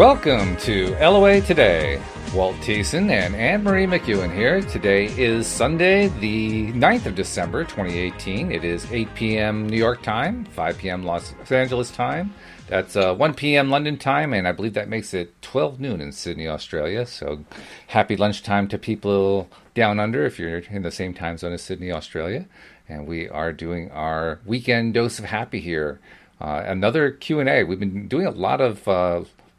Welcome to LOA Today. Walt Thiessen and Anne-Marie McEwen here. Today is Sunday, the 9th of December, 2018. It is 8 p.m. New York time, 5 p.m. Los Angeles time. That's 1 p.m. London time, and I believe that makes it 12 noon in Sydney, Australia. So happy lunchtime to people down under if you're in the same time zone as Sydney, Australia. And we are doing our weekend dose of happy here. Another Q&A. We've been doing a lot of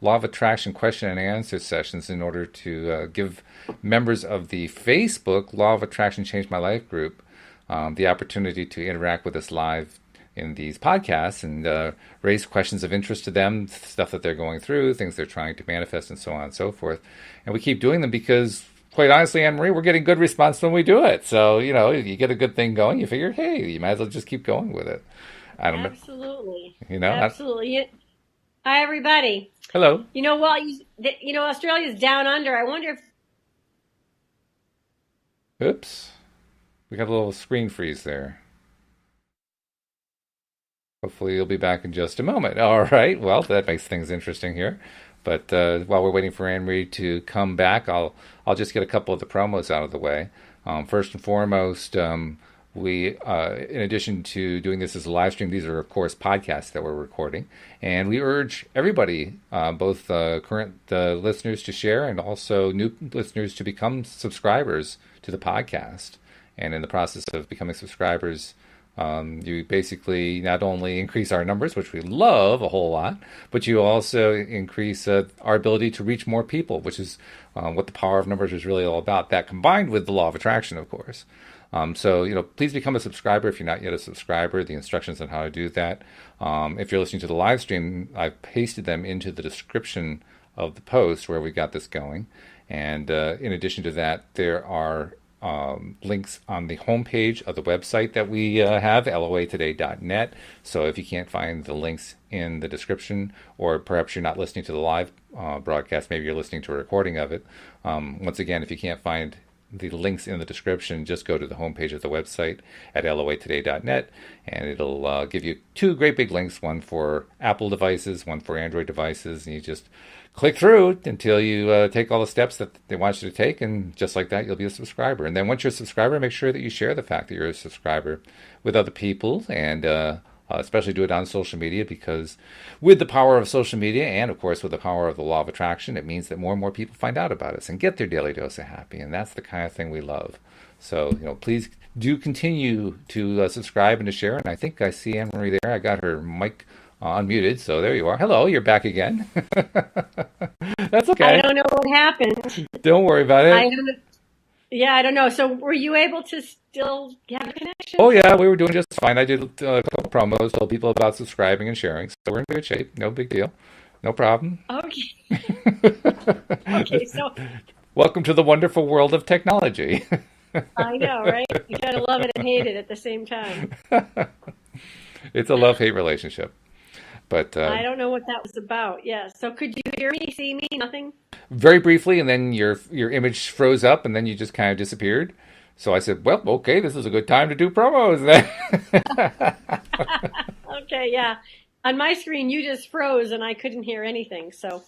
Law of Attraction question and answer sessions in order to give members of the Facebook Law of Attraction Changed My Life group the opportunity to interact with us live in these podcasts and raise questions of interest to them, stuff that they're going through, things they're trying to manifest, and so on and so forth. And we keep doing them because, quite honestly, Anne-Marie, we're getting good response when we do it. So, you know, if you get a good thing going, you figure, hey, you might as well just keep going with it. I don't know. Absolutely. You know? Absolutely. Hi, everybody. Hello. You know what? Australia's down under. I wonder if... Oops. We got a little screen freeze there. Hopefully you'll be back in just a moment. All right. Well, that makes things interesting here. But while we're waiting for Anne-Marie to come back, I'll just get a couple of the promos out of the way. First and foremost, we, in addition to doing this as a live stream, these are, of course, podcasts that we're recording. And we urge everybody, both current listeners to share and also new listeners to become subscribers to the podcast. And in the process of becoming subscribers, you basically not only increase our numbers, which we love a whole lot, but you also increase our ability to reach more people, which is what the power of numbers is really all about. That combined with the law of attraction, of course. So, you know, please become a subscriber if you're not yet a subscriber. The instructions on how to do that. If you're listening to the live stream, I've pasted them into the description of the post where we got this going. And in addition to that, there are links on the homepage of the website that we have, loatoday.net. So if you can't find the links in the description, or perhaps you're not listening to the live broadcast, maybe you're listening to a recording of it. Once again, if you can't find the links in the description, just go to the homepage of the website at loatoday.net, and it'll give you two great big links, one for Apple devices, one for Android devices, and you just click through until you take all the steps that they want you to take, and just like that, you'll be a subscriber. And then once you're a subscriber, make sure that you share the fact that you're a subscriber with other people, and especially do it on social media, because with the power of social media and, of course, with the power of the law of attraction, it means that more and more people find out about us and get their daily dose of happy, and that's the kind of thing we love. So, you know, please do continue to subscribe and to share, and I think I see Anne-Marie there. I got her mic unmuted, so there you are. Hello, you're back again. That's okay. I don't know what happened. Don't worry about it. I don't know. So were you able to still have a connection? Oh, yeah, we were doing just fine. I did a couple promos, told people about subscribing and sharing, so we're in good shape. No big deal. No problem. Okay. Okay, so... Welcome to the wonderful world of technology. I know, right? You gotta love it and hate it at the same time. It's a love-hate relationship. But I don't know what that was about. Yeah. So could you hear me, see me? Nothing? Very briefly, and then your image froze up, and then you just kind of disappeared. So I said, well, okay, this is a good time to do promos then. Okay, yeah. On my screen, you just froze, and I couldn't hear anything. So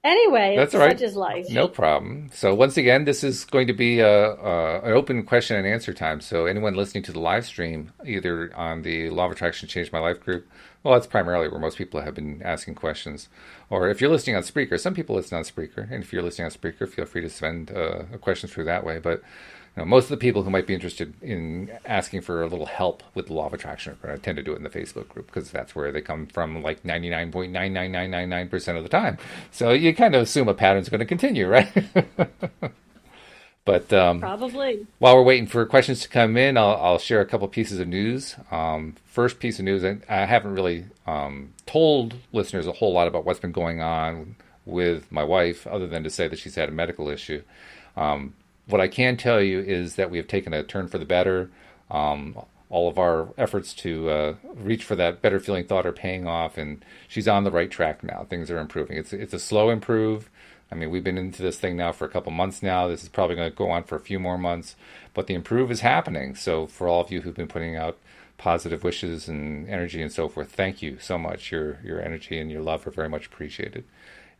anyway, that's all right. Such is life. No problem. So once again, this is going to be an open question and answer time. So anyone listening to the live stream, either on the Law of Attraction Changed My Life group, well, that's primarily where most people have been asking questions. Or if you're listening on Spreaker, some people listen on Spreaker, and if you're listening on Spreaker, feel free to send a question through that way. But you know, most of the people who might be interested in asking for a little help with the Law of Attraction tend to do it in the Facebook group, because that's where they come from like 99.99999% of the time. So you kind of assume a pattern's going to continue, right? But probably. While we're waiting for questions to come in, I'll share a couple pieces of news. First piece of news, I haven't really told listeners a whole lot about what's been going on with my wife, other than to say that she's had a medical issue. What I can tell you is that we have taken a turn for the better. All of our efforts to reach for that better feeling thought are paying off, and she's on the right track now. Things are improving. It's a slow improve. I mean, we've been into this thing now for a couple months now. This is probably going to go on for a few more months, but the improve is happening. So for all of you who've been putting out positive wishes and energy and so forth, thank you so much. Your energy and your love are very much appreciated.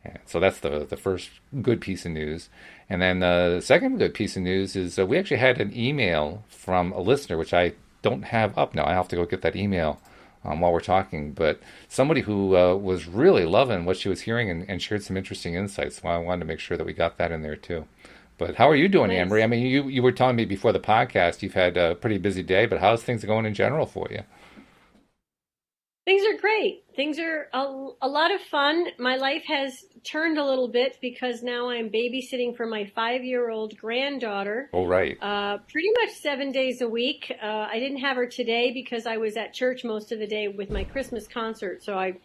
And so that's the first good piece of news. And then the second good piece of news is we actually had an email from a listener, which I don't have up now. I have to go get that email while we're talking. But somebody who was really loving what she was hearing and shared some interesting insights. So I wanted to make sure that we got that in there too. But how are you doing, Anne Marie? Nice. I mean, you were telling me before the podcast you've had a pretty busy day, but how's things going in general for you? Things are great. Things are a lot of fun. My life has turned a little bit because now I'm babysitting for my 5-year-old granddaughter, Oh, right. pretty much 7 days a week. I didn't have her today because I was at church most of the day with my Christmas concert, so I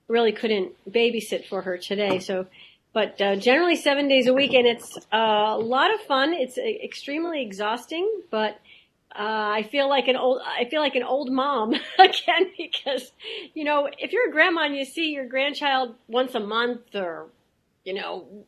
really couldn't babysit for her today. So, but generally 7 days a week, and it's a lot of fun. It's extremely exhausting, but I feel like an old mom again because, if you're a grandma and you see your grandchild once a month or,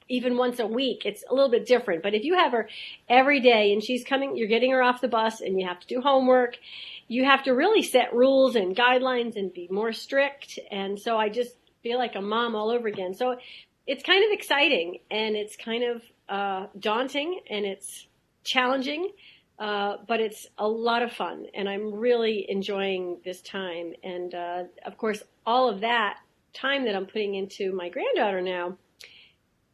even once a week, it's a little bit different. But if you have her every day and she's coming, you're getting her off the bus and you have to do homework, you have to really set rules and guidelines and be more strict. And so I just feel like a mom all over again. So it's kind of exciting and it's kind of daunting and it's challenging. But it's a lot of fun, and I'm really enjoying this time. And of course, all of that time that I'm putting into my granddaughter now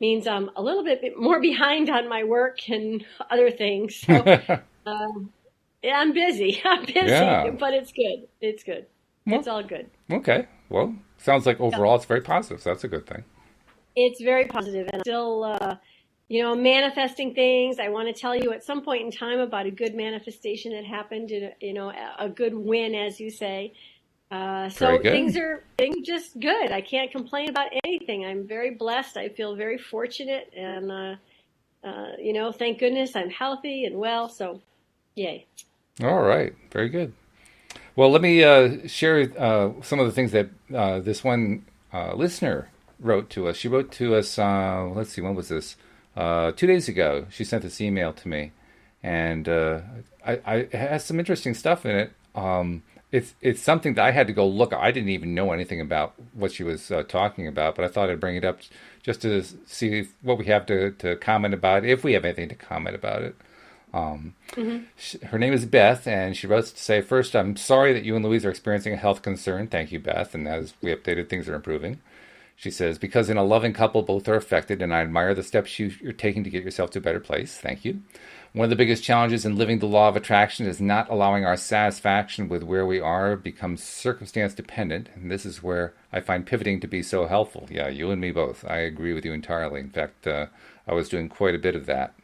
means I'm a little bit more behind on my work and other things. So yeah, I'm busy. I'm busy, Yeah. but it's good. It's good. Well, It's all good. okay. Well, sounds like Yeah. overall it's very positive. So that's a good thing. It's very positive, and I'm still, manifesting things. I want to tell you at some point in time about a good manifestation that happened, a good win, as you say. Very So good. things are just good. I can't complain about anything. I'm very blessed. I feel very fortunate, and thank goodness I'm healthy and well. So, yay. All right. Very good. Well, let me share some of the things that this one listener wrote to us. She wrote to us, let's see, when was this? 2 days ago. She sent this email to me, and it has some interesting stuff in it. It's something that I had to go look. I didn't even know anything about what she was talking about, but I thought I'd bring it up just to see what we have to comment about, if we have anything to comment about it. Hmm. Her name is Beth, and she wrote to say, first, I'm sorry that you and Louise are experiencing a health concern. Thank you, Beth. And as we updated, things are improving. She says, because in a loving couple, both are affected, and I admire the steps you're taking to get yourself to a better place. Thank you. One of the biggest challenges in living the law of attraction is not allowing our satisfaction with where we are become circumstance dependent. And this is where I find pivoting to be so helpful. Yeah, you and me both. I agree with you entirely. In fact, I was doing quite a bit of that,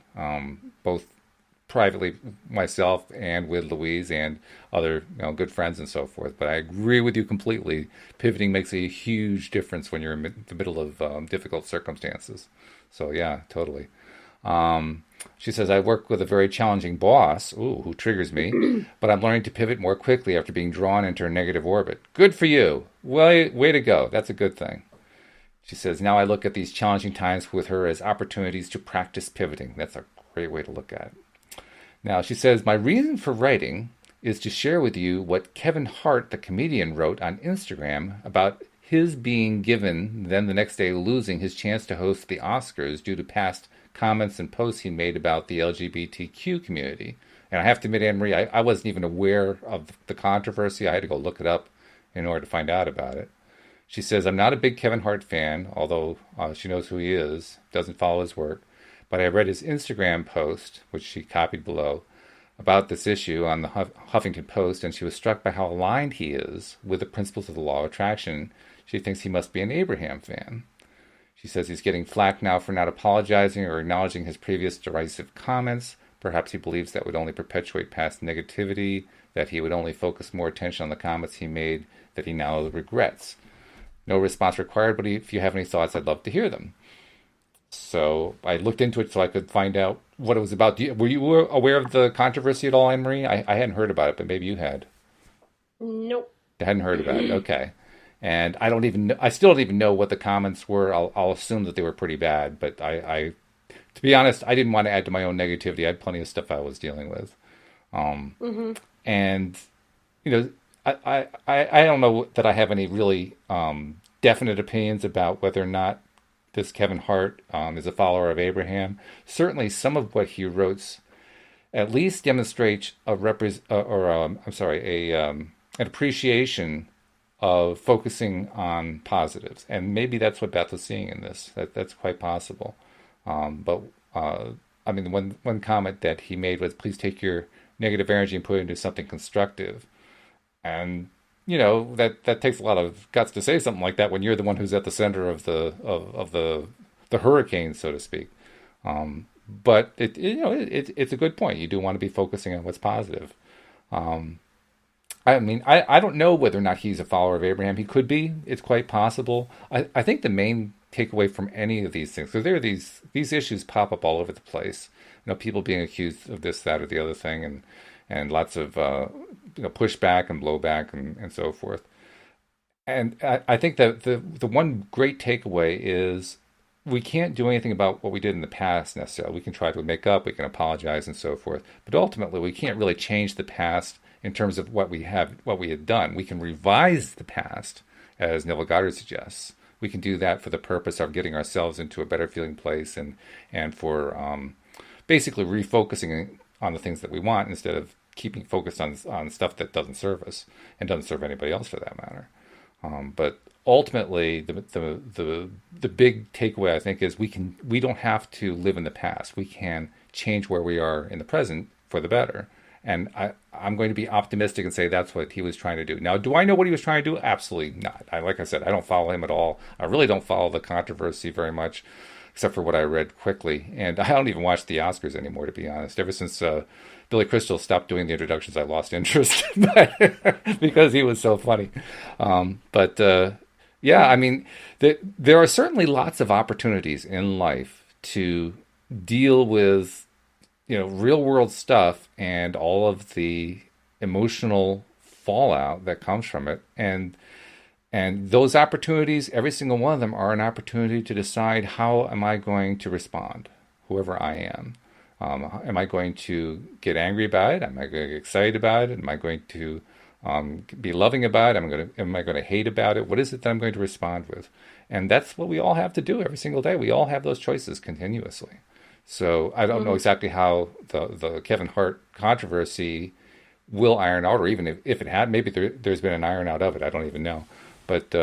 both privately myself and with Louise and other good friends and so forth. But I agree with you completely. Pivoting makes a huge difference when you're in the middle of difficult circumstances. So yeah, totally. She says, I work with a very challenging boss, who triggers me, but I'm learning to pivot more quickly after being drawn into a negative orbit. Good for you. Way to go. That's a good thing. She says, now I look at these challenging times with her as opportunities to practice pivoting. That's a great way to look at it. Now, she says, my reason for writing is to share with you what Kevin Hart, the comedian, wrote on Instagram about his being given, then the next day losing his chance to host the Oscars due to past comments and posts he made about the LGBTQ community. And I have to admit, Anne Marie, I wasn't even aware of the controversy. I had to go look it up in order to find out about it. She says, I'm not a big Kevin Hart fan, although she knows who he is, doesn't follow his work. But I read his Instagram post, which she copied below, about this issue on the Huffington Post, and she was struck by how aligned he is with the principles of the law of attraction. She thinks he must be an Abraham fan. She says he's getting flack now for not apologizing or acknowledging his previous derisive comments. Perhaps he believes that would only perpetuate past negativity, that he would only focus more attention on the comments he made that he now regrets. No response required, but if you have any thoughts, I'd love to hear them. So I looked into it so I could find out what it was about. Were you aware of the controversy at all, Anne Marie? I hadn't heard about it, but maybe you had. Nope. I hadn't heard about it. Okay. And I still don't even know what the comments were. I'll assume that they were pretty bad, but to be honest, I didn't want to add to my own negativity. I had plenty of stuff I was dealing with. Um, Hmm. and, you know, I don't know that I have any really definite opinions about whether or not this Kevin Hart is a follower of Abraham. Certainly, some of what he wrote at least demonstrates an appreciation of focusing on positives, and maybe that's what Beth was seeing in this. That's quite possible. But I mean, one comment that he made was, "Please take your negative energy and put it into something constructive." And that takes a lot of guts to say something like that when you're the one who's at the center of the hurricane, so to speak. But it's a good point. You do want to be focusing on what's positive. I mean, I don't know whether or not he's a follower of Abraham. He could be. It's quite possible. I think the main takeaway from any of these things, because there are these issues pop up all over the place. People being accused of this, that, or the other thing, and lots of pushback and blowback and so forth. And I think that the one great takeaway is we can't do anything about what we did in the past necessarily. We can try to make up, we can apologize and so forth, but ultimately we can't really change the past in terms of what we had done. We can revise the past, as Neville Goddard suggests. We can do that for the purpose of getting ourselves into a better feeling place and for basically refocusing on the things that we want instead of keeping focused on stuff that doesn't serve us and doesn't serve anybody else for that matter. But ultimately, the big takeaway, I think, is we don't have to live in the past. We can change where we are in the present for the better. And I'm going to be optimistic and say that's what he was trying to do. Now, do I know what he was trying to do? Absolutely not. Like I said, I don't follow him at all. I really don't follow the controversy very much, except for what I read quickly. And I don't even watch the Oscars anymore, to be honest. Ever since Billy Crystal stopped doing the introductions, I lost interest because he was so funny. Yeah, I mean, there are certainly lots of opportunities in life to deal with real world stuff and all of the emotional fallout that comes from it. And those opportunities, every single one of them are an opportunity to decide, how am I going to respond, whoever I am. Am I going to get angry about it? Am I going to get excited about it? Am I going to be loving about it? Am I going to hate about it? What is it that I'm going to respond with? And that's what we all have to do every single day. We all have those choices continuously. So I don't know exactly how the Kevin Hart controversy will iron out, or even if it had, maybe there's been an iron out of it. I don't even know. But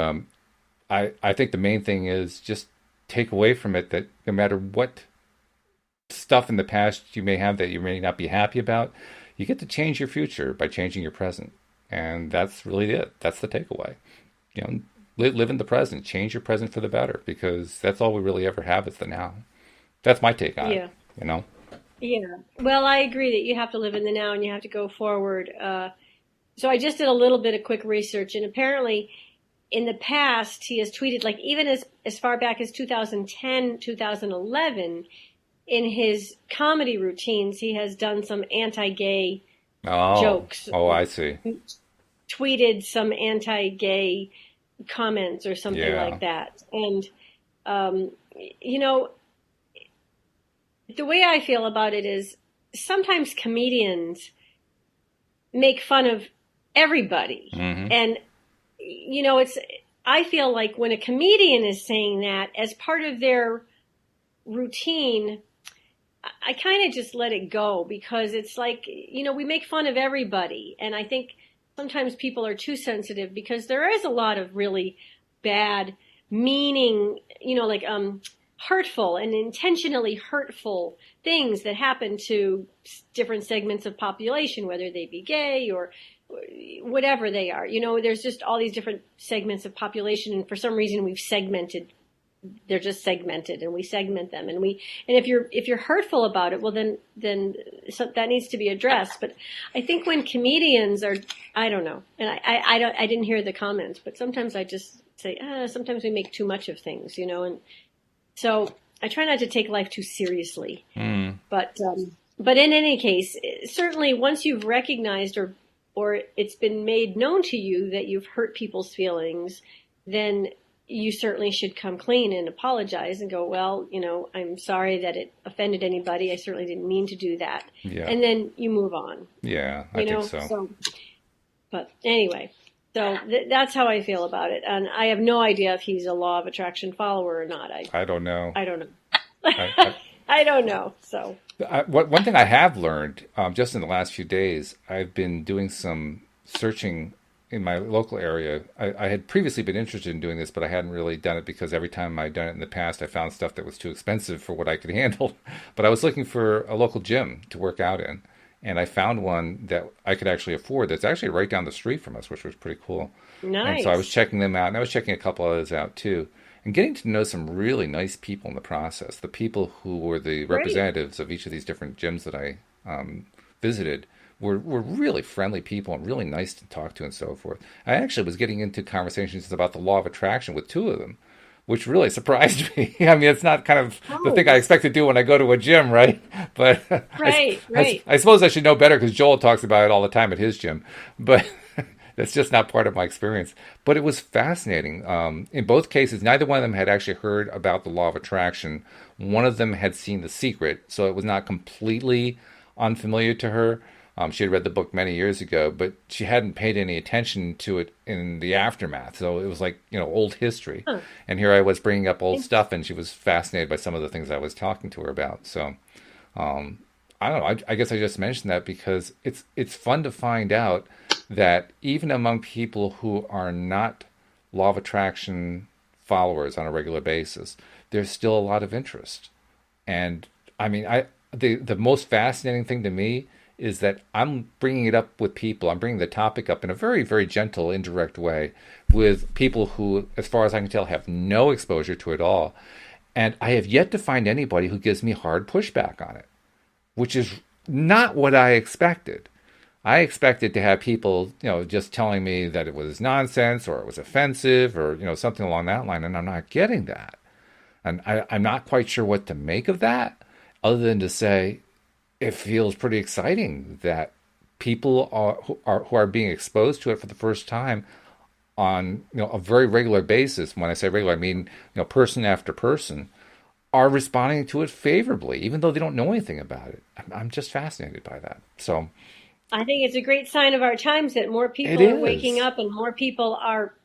I think the main thing is just take away from it that no matter what stuff in the past you may have that you may not be happy about, you get to change your future by changing your present. And that's really it. That's the takeaway. Live in the present. Change your present for the better, because that's all we really ever have is the now. That's my take on it, Yeah. Well, I agree that you have to live in the now and you have to go forward. So I just did a little bit of quick research, and apparently in the past he has tweeted, like even as far back as 2010, 2011, in his comedy routines, he has done some anti-gay jokes. Oh, I see. Tweeted some anti-gay comments or something like that. And, the way I feel about it is sometimes comedians make fun of everybody. Mm-hmm. And, I feel like when a comedian is saying that as part of their routine, I kind of just let it go, because it's like, we make fun of everybody. And I think sometimes people are too sensitive, because there is a lot of really bad meaning, hurtful and intentionally hurtful things that happen to different segments of population, whether they be gay or whatever they are. There's just all these different segments of population, and for some reason we've segmented. They're just segmented, and we segment them, and if you're hurtful about it, well then that needs to be addressed. But I think when comedians are, I don't know, and I didn't hear the comments, but sometimes I just say, sometimes we make too much of things, and so I try not to take life too seriously. But in any case, certainly once you've recognized or it's been made known to you that you've hurt people's feelings, then you certainly should come clean and apologize and go, well, I'm sorry that it offended anybody. I certainly didn't mean to do that. Yeah. And then you move on. Yeah, I think so. But anyway, So that's how I feel about it. And I have no idea if he's a law of attraction follower or not. I don't know. I don't know. I, I don't know. So one thing I have learned just in the last few days, I've been doing some searching in my local area. I had previously been interested in doing this, but I hadn't really done it because every time I'd done it in the past, I found stuff that was too expensive for what I could handle. But I was looking for a local gym to work out in, and I found one that I could actually afford that's actually right down the street from us, which was pretty cool. And so I was nice. checking them out, and I was checking a couple others out too, and getting to know some really nice people in the process. The people who were the Great. representatives of each of these different gyms that I visited were really friendly people and really nice to talk to and so forth. I actually was getting into conversations about the law of attraction with two of them, which really surprised me. I mean, it's not kind of the thing I Oh, expect to do when I go to a gym, right? But right, right. I suppose I should know better because Joel talks about it all the time at his gym. But that's just not part of my experience. But it was fascinating. In both cases, neither one of them had actually heard about the law of attraction. One of them had seen The Secret, so it was not completely unfamiliar to her. She had read the book many years ago, but she hadn't paid any attention to it in the aftermath. So it was like, old history. Huh. And here I was bringing up old stuff, and she was fascinated by some of the things I was talking to her about. So I don't know. I guess I just mentioned that because it's fun to find out that even among people who are not law of attraction followers on a regular basis, there's still a lot of interest. And I mean, the most fascinating thing to me is that I'm bringing it up with people. I'm bringing the topic up in a very, very gentle, indirect way with people who, as far as I can tell, have no exposure to it all. And I have yet to find anybody who gives me hard pushback on it, which is not what I expected. I expected to have people, just telling me that it was nonsense or it was offensive or, something along that line, and I'm not getting that. And I'm not quite sure what to make of that, other than to say it feels pretty exciting that people who are being exposed to it for the first time on a very regular basis. When I say regular, I mean person after person are responding to it favorably, even though they don't know anything about it. I'm just fascinated by that. So I think it's a great sign of our times that more it people are waking is up and more people are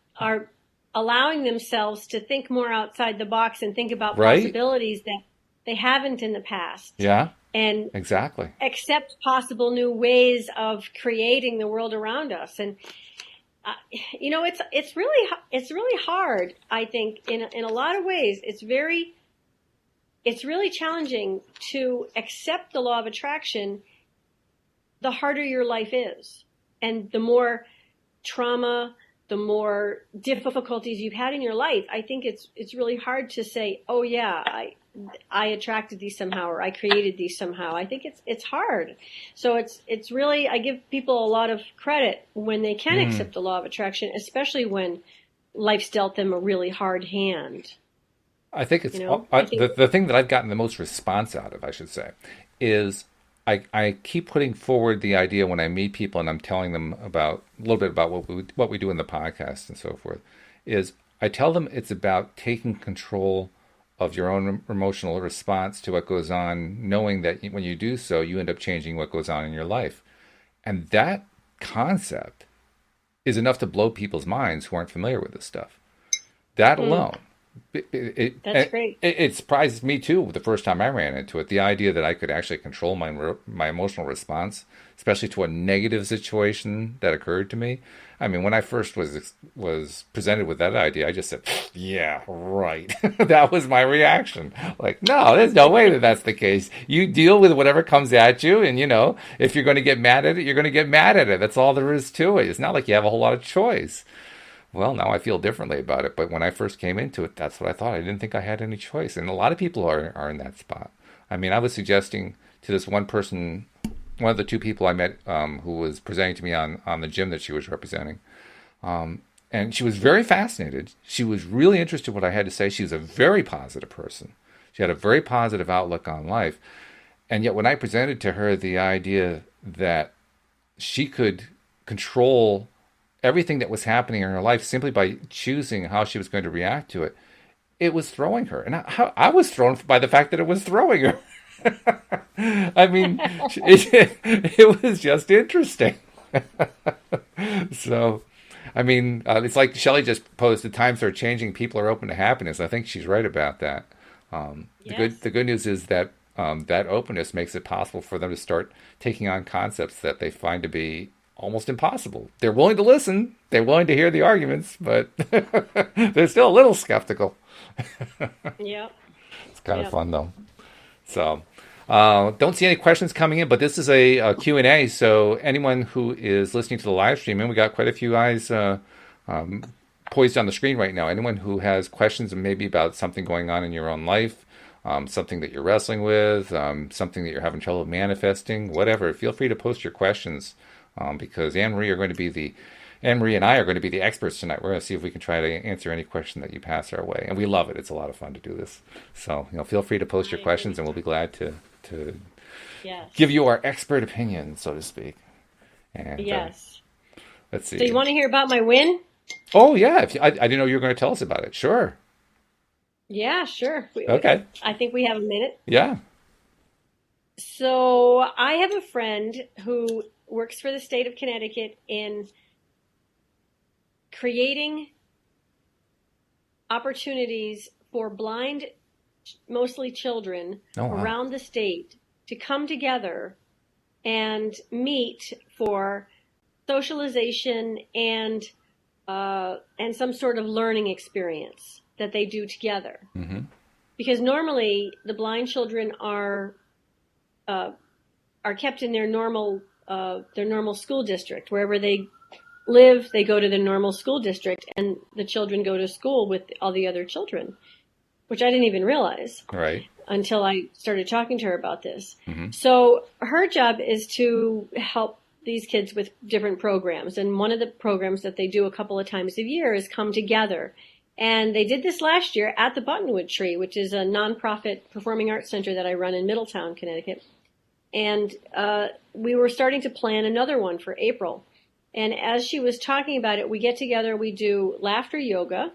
allowing themselves to think more outside the box and think about right. possibilities that they haven't in the past Yeah, and exactly. accept possible new ways of creating the world around us. And uh, it's really hard. I think in a lot of ways, it's really challenging to accept the law of attraction the harder your life is. And the more trauma, the more difficulties you've had in your life, I think it's really hard to say, oh yeah, I attracted these somehow or I created these somehow. I think it's hard. So it's really I give people a lot of credit when they can Hmm. accept the law of attraction, especially when life's dealt them a really hard hand. I think You it's know? I think the thing that I've gotten the most response out of, I should say, is I keep putting forward the idea when I meet people and I'm telling them about a little bit about what we do in the podcast and so forth, is I tell them it's about taking control of your own emotional response to what goes on, knowing that when you do so, you end up changing what goes on in your life. And that concept is enough to blow people's minds who aren't familiar with this stuff. That mm, alone, that's great. it surprised me too the first time I ran into it. The idea that I could actually control my emotional response, especially to a negative situation that occurred to me. I mean, when I first was presented with that idea, I just said, "Yeah, right." That was my reaction. Like, no, there's no way that that's the case. You deal with whatever comes at you, and if you're going to get mad at it, you're going to get mad at it. That's all there is to it. It's not like you have a whole lot of choice. Well, now I feel differently about it, but when I first came into it, that's what I thought. I didn't think I had any choice, and a lot of people are in that spot. I mean, I was suggesting to this one person, one of the two people I met, who was presenting to me on the gym that she was representing, and she was very fascinated. She was really interested in what I had to say. She was a very positive person. She had a very positive outlook on life, and yet when I presented to her the idea that she could control everything that was happening in her life simply by choosing how she was going to react to it, it was throwing her. And I was thrown by the fact that it was throwing her. I mean, it was just interesting. So, I mean, it's like Shelley just posted, times are changing, people are open to happiness. I think she's right about that. Yes. The good news is that that openness makes it possible for them to start taking on concepts that they find to be almost impossible. They're willing to listen, they're willing to hear the arguments, but they're still a little skeptical. Yep. It's kind of Yep. fun though. So, don't see any questions coming in, but this is a Q&A. So anyone who is listening to the live stream, and we got quite a few eyes poised on the screen right now. Anyone who has questions maybe about something going on in your own life, something that you're wrestling with, something that you're having trouble manifesting, whatever, feel free to post your questions because Anne Marie and I are going to be the experts tonight. We're going to see if we can try to answer any question that you pass our way, and we love it. It's a lot of fun to do this. So feel free to post I your questions, agree. and we'll be glad to Yes. give you our expert opinion, so to speak. And Yes. let's So you see. want to hear about my win? Oh yeah, I didn't know you were going to tell us about it. Sure. Yeah, sure. Okay. I think we have a minute. Yeah. So I have a friend who works for the state of Connecticut in creating opportunities for blind, mostly children, Oh wow. around the state to come together and meet for socialization and some sort of learning experience that they do together. Mm-hmm. Because normally the blind children are kept in their normal school district. Wherever they live, they go to the normal school district, and the children go to school with all the other children, which I didn't even realize Right. until I started talking to her about this. Mm-hmm. So her job is to help these kids with different programs. And one of the programs that they do a couple of times a year is come together. And they did this last year at the Buttonwood Tree, which is a nonprofit performing arts center that I run in Middletown, Connecticut. And we were starting to plan another one for April. And as she was talking about it, we get together, we do laughter yoga,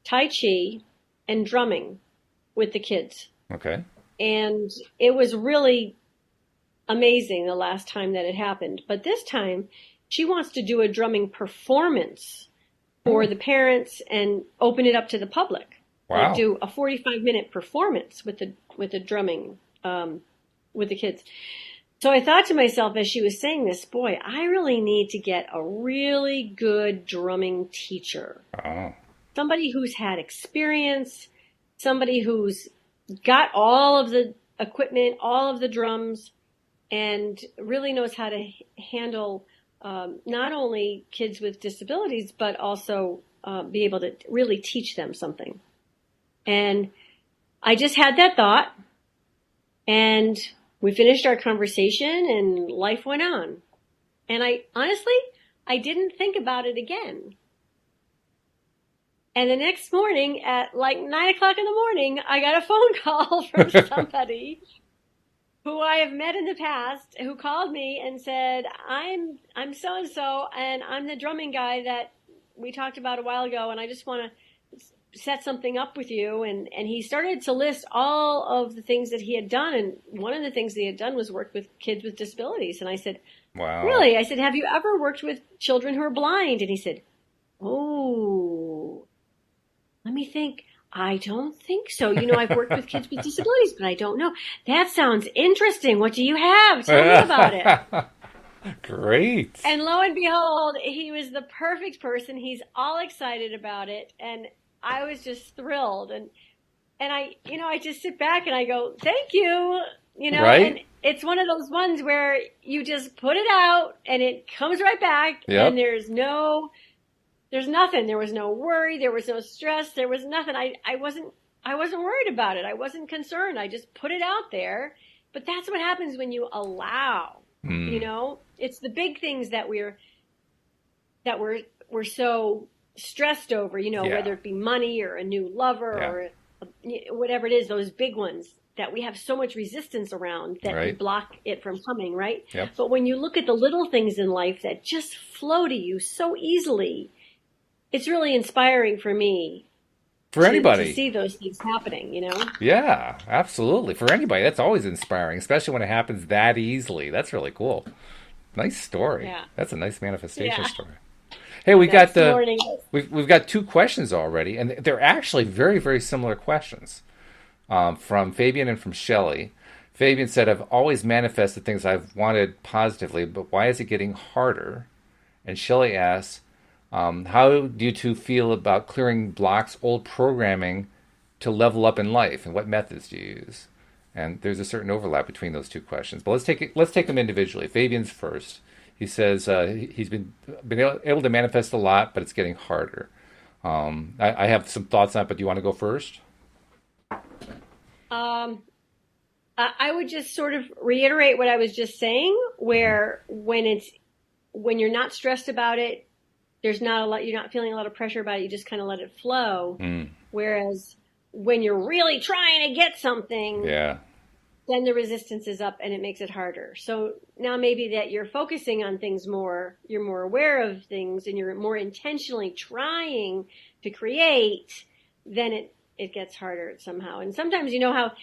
Tai Chi, and drumming with the kids. Okay. And it was really amazing the last time that it happened. But this time, she wants to do a drumming performance for the parents and open it up to the public. Wow. Like do a 45-minute performance with the drumming with the kids. So I thought to myself as she was saying this, boy, I really need to get a really good drumming teacher. Oh. Somebody who's had experience, somebody who's got all of the equipment, all of the drums, and really knows how to handle not only kids with disabilities, but also be able to really teach them something. And I just had that thought, and we finished our conversation, and life went on. And I honestly didn't think about it again. And the next morning at like 9 o'clock in the morning, I got a phone call from somebody who I have met in the past who called me and said, I'm so-and-so, and I'm the drumming guy that we talked about a while ago, and I just want to set something up with you. And he started to list all of the things that he had done. And one of the things that he had done was work with kids with disabilities. And I said, Wow. really? I said, have you ever worked with children who are blind? And he said, oh, let me think. I don't think so. I've worked with kids with disabilities, but I don't know. That sounds interesting. What do you have? Tell me about it. Great. And lo and behold, he was the perfect person. He's all excited about it. And I was just thrilled. And I just sit back and I go, thank you. Right? And it's one of those ones where you just put it out and it comes right back. Yep. And there's nothing. There was no worry. There was no stress. There was nothing. I wasn't worried about it. I wasn't concerned. I just put it out there. But that's what happens when you allow, it's the big things that we're so stressed over, whether it be money or a new lover or whatever it is, those big ones that we have so much resistance around that we block it from coming, right? Yep. But when you look at the little things in life that just flow to you so easily, it's really inspiring for me. For anybody. To see those things happening, Yeah, absolutely. For anybody, that's always inspiring, especially when it happens that easily. That's really cool. Nice story. Yeah. That's a nice manifestation story. Hey, we got Next the morning. we've got two questions already, and they're actually very, very similar questions from Fabian and from Shelley. Fabian said, "I've always manifested things I've wanted positively, but why is it getting harder?" And Shelley asks, "How do you two feel about clearing blocks, old programming, to level up in life, and what methods do you use?" And there's a certain overlap between those two questions, but let's take them individually. Fabian's first. He says he's been able to manifest a lot, but it's getting harder. I have some thoughts on it, but do you want to go first? Um, I would just sort of reiterate what I was just saying, where when you're not stressed about it, there's not a lot, you're not feeling a lot of pressure about it, you just kind of let it flow. Mm, Whereas when you're really trying to get something, yeah. then the resistance is up and it makes it harder. So now maybe that you're focusing on things more, you're more aware of things and you're more intentionally trying to create, then it gets harder somehow. And sometimes you know how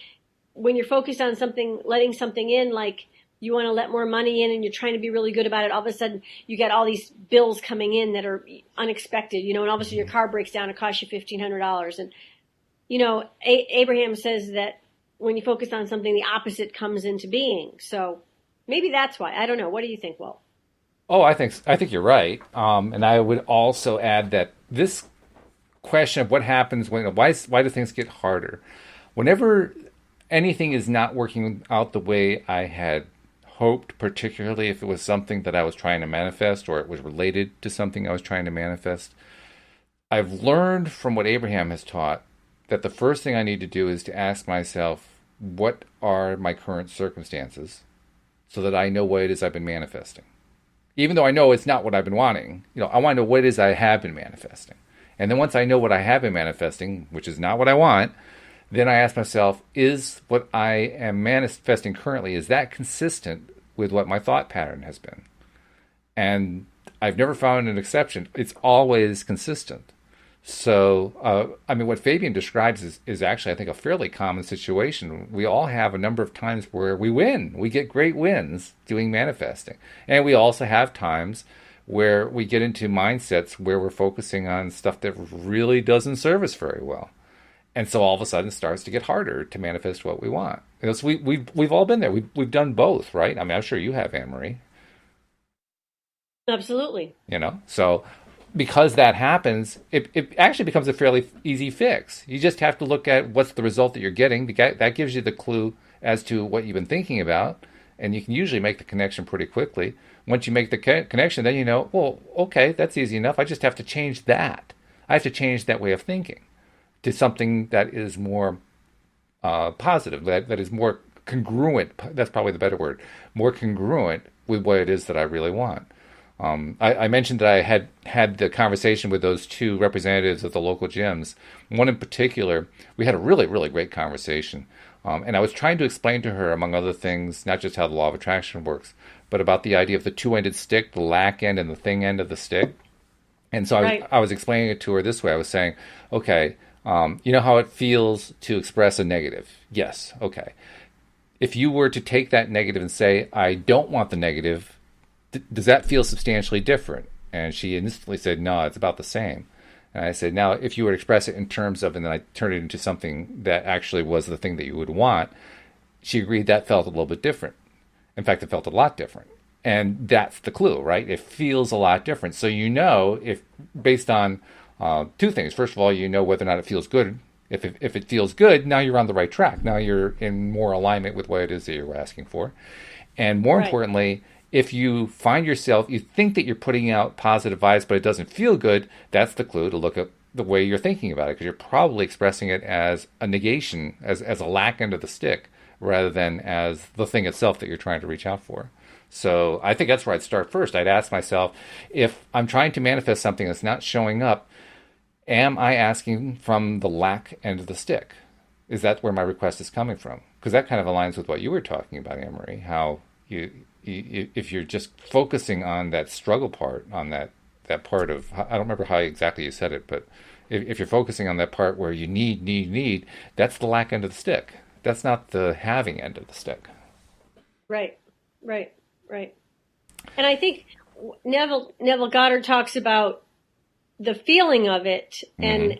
when you're focused on something, letting something in, like you want to let more money in and you're trying to be really good about it, all of a sudden you get all these bills coming in that are unexpected, and all of a sudden your car breaks down, it costs you $1,500. And, Abraham says that when you focus on something, the opposite comes into being. So maybe that's why. I don't know. What do you think, Will? Oh, I think you're right. And I would also add that this question of what happens why do things get harder? Whenever anything is not working out the way I had hoped, particularly if it was something that I was trying to manifest or it was related to something I was trying to manifest, I've learned from what Abraham has taught that the first thing I need to do is to ask myself, what are my current circumstances, so that I know what it is I've been manifesting. Even though I know it's not what I've been wanting, I want to know what it is I have been manifesting. And then once I know what I have been manifesting, which is not what I want, then I ask myself, is what I am manifesting currently, is that consistent with what my thought pattern has been? And I've never found an exception. It's always consistent. So, what Fabian describes is actually, I think, a fairly common situation. We all have a number of times where we win. We get great wins doing manifesting. And we also have times where we get into mindsets where we're focusing on stuff that really doesn't serve us very well. And so all of a sudden it starts to get harder to manifest what we want. So we've all been there. We've done both, right? I'm sure you have, Anne-Marie. Absolutely. So because that happens, it actually becomes a fairly easy fix. You just have to look at what's the result that you're getting. That gives you the clue as to what you've been thinking about, and you can usually make the connection pretty quickly. Once you make the connection, then well, okay, that's easy enough. I just have to change that. I have to change that way of thinking to something that is more positive, that is more congruent. That's probably the better word. More congruent with what it is that I really want. I mentioned that I had the conversation with those two representatives of the local gyms. One in particular, we had a really, really great conversation. And I was trying to explain to her, among other things, not just how the law of attraction works, but about the idea of the two-ended stick, the lack end and the thing end of the stick. And so Right. I was explaining it to her this way. I was saying, okay, you know how it feels to express a negative? Yes, okay. If you were to take that negative and say, I don't want the negative, does that feel substantially different? And she instantly said, no, it's about the same. And I said, now, if you were to express it in terms of, and then I turned it into something that actually was the thing that you would want, she agreed that felt a little bit different. In fact, it felt a lot different. And that's the clue, right? It feels a lot different. So if based on two things. First of all, whether or not it feels good. If it feels good, now you're on the right track. Now you're in more alignment with what it is that you're asking for. And more Right. importantly, if you find yourself, you think that you're putting out positive vibes, but it doesn't feel good, that's the clue to look at the way you're thinking about it, because you're probably expressing it as a negation, as a lack end of the stick, rather than as the thing itself that you're trying to reach out for. So I think that's where I'd start first. I'd ask myself, if I'm trying to manifest something that's not showing up, am I asking from the lack end of the stick? Is that where my request is coming from? Because that kind of aligns with what you were talking about, Anne-Marie, how if you're just focusing on that struggle part, on that part of, I don't remember how exactly you said it, but if you're focusing on that part where you need, that's the lack end of the stick. That's not the having end of the stick. Right. Right. Right. And I think Neville Goddard talks about the feeling of it. Mm-hmm. And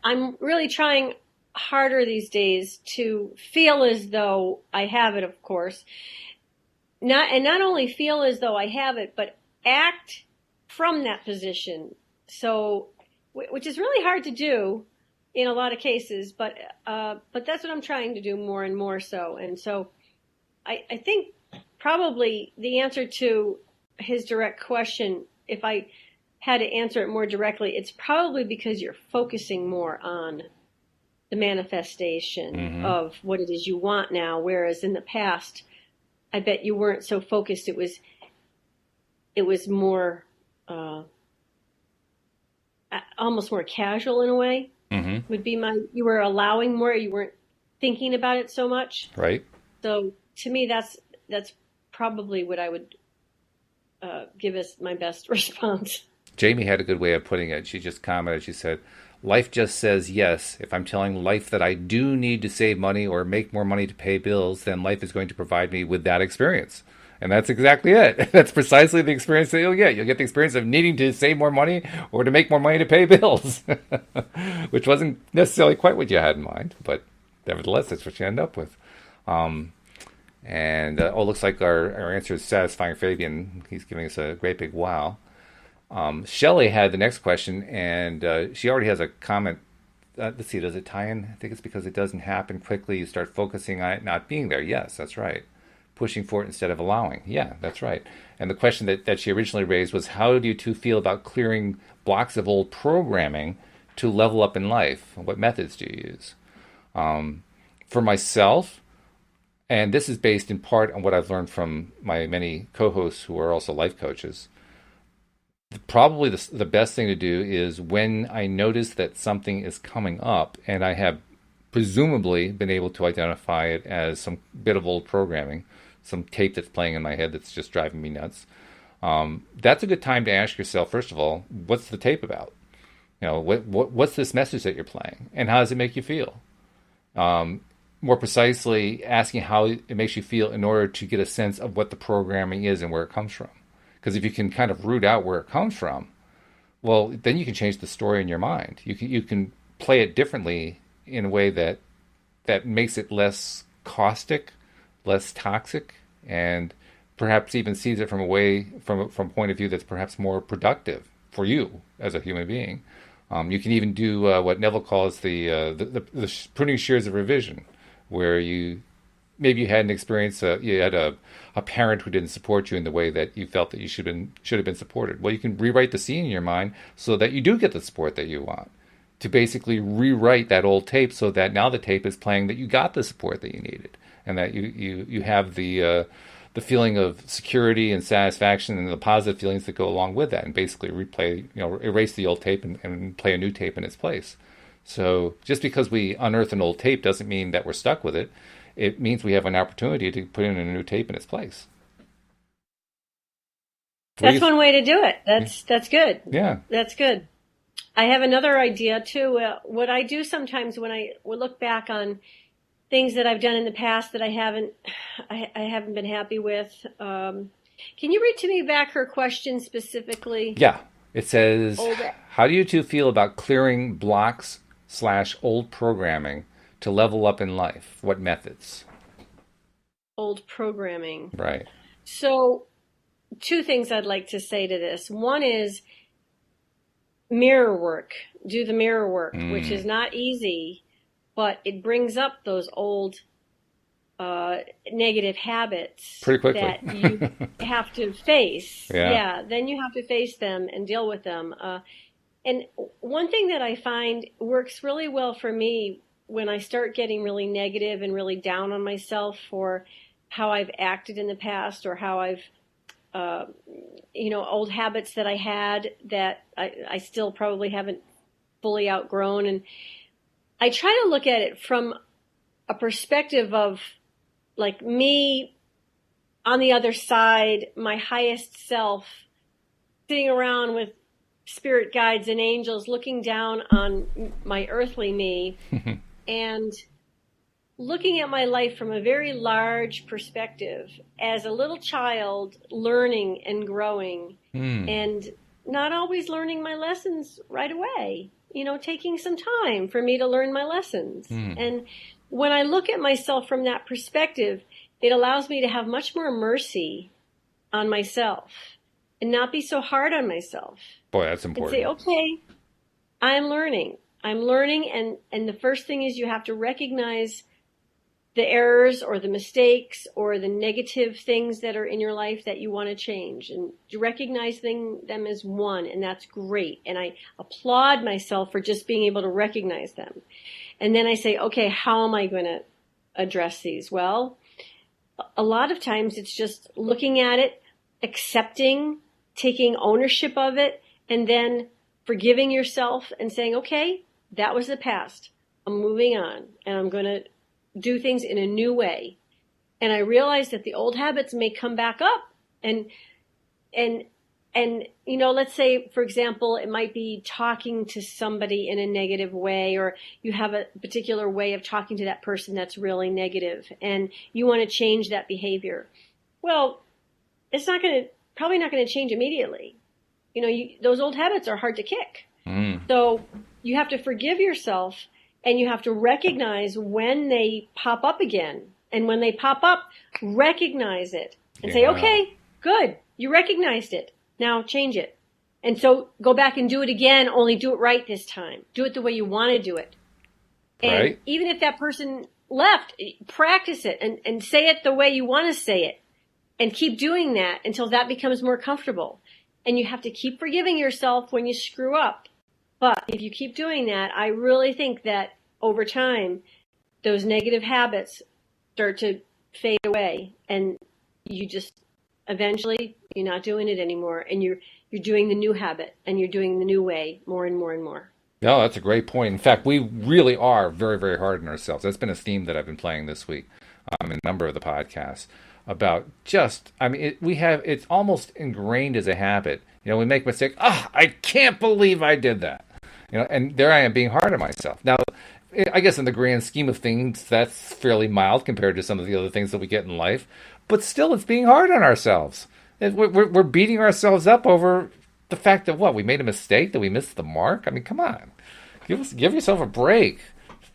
I'm really trying harder these days to feel as though I have it, of course. Not only feel as though I have it, but act from that position. So, which is really hard to do in a lot of cases, but that's what I'm trying to do more and more so. And so I think probably the answer to his direct question, if I had to answer it more directly, it's probably because you're focusing more on the manifestation Mm-hmm. of what it is you want now, whereas in the past, I bet you weren't so focused. It was more almost more casual in a way. Mm-hmm. Would be you were allowing more. You weren't thinking about it so much. Right. So to me, that's probably what I would give as my best response. Jamie had a good way of putting it. She just commented, she said, life just says yes. If I'm telling life that I do need to save money or make more money to pay bills, then life is going to provide me with that experience. And that's exactly it. That's precisely the experience that you'll get. You'll get the experience of needing to save more money or to make more money to pay bills, which wasn't necessarily quite what you had in mind, but nevertheless, that's what you end up with. Looks like our answer is satisfying Fabian. He's giving us a great big wow. Shelley had the next question, and she already has a comment. Let's see, does it tie in? I think it's because it doesn't happen quickly. You start focusing on it not being there. Yes, that's right. Pushing for it instead of allowing. Yeah, that's right. And the question that she originally raised was, how do you two feel about clearing blocks of old programming to level up in life? What methods do you use? For myself, and this is based in part on what I've learned from my many co-hosts who are also life coaches, probably the best thing to do is when I notice that something is coming up and I have presumably been able to identify it as some bit of old programming, some tape that's playing in my head that's just driving me nuts. That's a good time to ask yourself, first of all, what's the tape about? What's this message that you're playing, and how does it make you feel? More precisely, asking how it makes you feel in order to get a sense of what the programming is and where it comes from. Because if you can kind of root out where it comes from, well, then you can change the story in your mind. You can play it differently in a way that makes it less caustic, less toxic, and perhaps even sees it from a point of view that's perhaps more productive for you as a human being. You can even do what Neville calls the pruning shears of revision, where maybe you had an experience, you had a parent who didn't support you in the way that you felt that you should have been supported. Well, you can rewrite the scene in your mind so that you do get the support that you want. To basically rewrite that old tape so that now the tape is playing that you got the support that you needed, and that you have the feeling of security and satisfaction and the positive feelings that go along with that, and basically erase the old tape and play a new tape in its place. So just because we unearth an old tape doesn't mean that we're stuck with it. It means we have an opportunity to put in a new tape in its place. That's one way to do it. That's good. Yeah. That's good. I have another idea too. What I do sometimes when I look back on things that I've done in the past that I haven't been happy with. Can you read to me back her question specifically? Yeah. It says, how do you two feel about clearing blocks/old programming to level up in life? What methods? Old programming. Right. So, two things I'd like to say to this. One is mirror work. Do the mirror work, which is not easy, but it brings up those old negative habits pretty quickly that you have to face. Yeah, then you have to face them and deal with them. And one thing that I find works really well for me when I start getting really negative and really down on myself for how I've acted in the past, or how I've old habits that I had that I still probably haven't fully outgrown. And I try to look at it from a perspective of like me on the other side, my highest self, sitting around with spirit guides and angels looking down on my earthly me and looking at my life from a very large perspective as a little child learning and growing. And not always learning my lessons right away, taking some time for me to learn my lessons. And when I look at myself from that perspective, it allows me to have much more mercy on myself and not be so hard on myself. Boy, that's important. And say, okay, I'm learning. And the first thing is you have to recognize the errors or the mistakes or the negative things that are in your life that you want to change, and recognize them as one, and that's great. And I applaud myself for just being able to recognize them. And then I say, okay, how am I going to address these? Well, a lot of times it's just looking at it, accepting, taking ownership of it, and then forgiving yourself and saying, okay, that was the past. I'm moving on, and I'm going to do things in a new way. And I realize that the old habits may come back up. And let's say, for example, it might be talking to somebody in a negative way, or you have a particular way of talking to that person that's really negative, and you want to change that behavior. Well, it's probably not going to change immediately. Those old habits are hard to kick. So you have to forgive yourself, and you have to recognize when they pop up again. And when they pop up, recognize it and say, okay, good. You recognized it. Now change it. And so go back and do it again, only do it right this time. Do it the way you want to do it. And even if that person left, practice it and say it the way you want to say it. And keep doing that until that becomes more comfortable. And you have to keep forgiving yourself when you screw up. But if you keep doing that, I really think that over time, those negative habits start to fade away, and you just eventually you're not doing it anymore, and you're doing the new habit, and you're doing the new way more and more and more. No, that's a great point. In fact, we really are very, very hard on ourselves. That's been a theme that I've been playing this week in a number of the podcasts about it's almost ingrained as a habit. We make mistakes. I can't believe I did that. And there I am being hard on myself. Now, I guess in the grand scheme of things, that's fairly mild compared to some of the other things that we get in life. But still, it's being hard on ourselves. We're beating ourselves up over the fact that, we made a mistake, that we missed the mark. I mean, come on. Give yourself a break.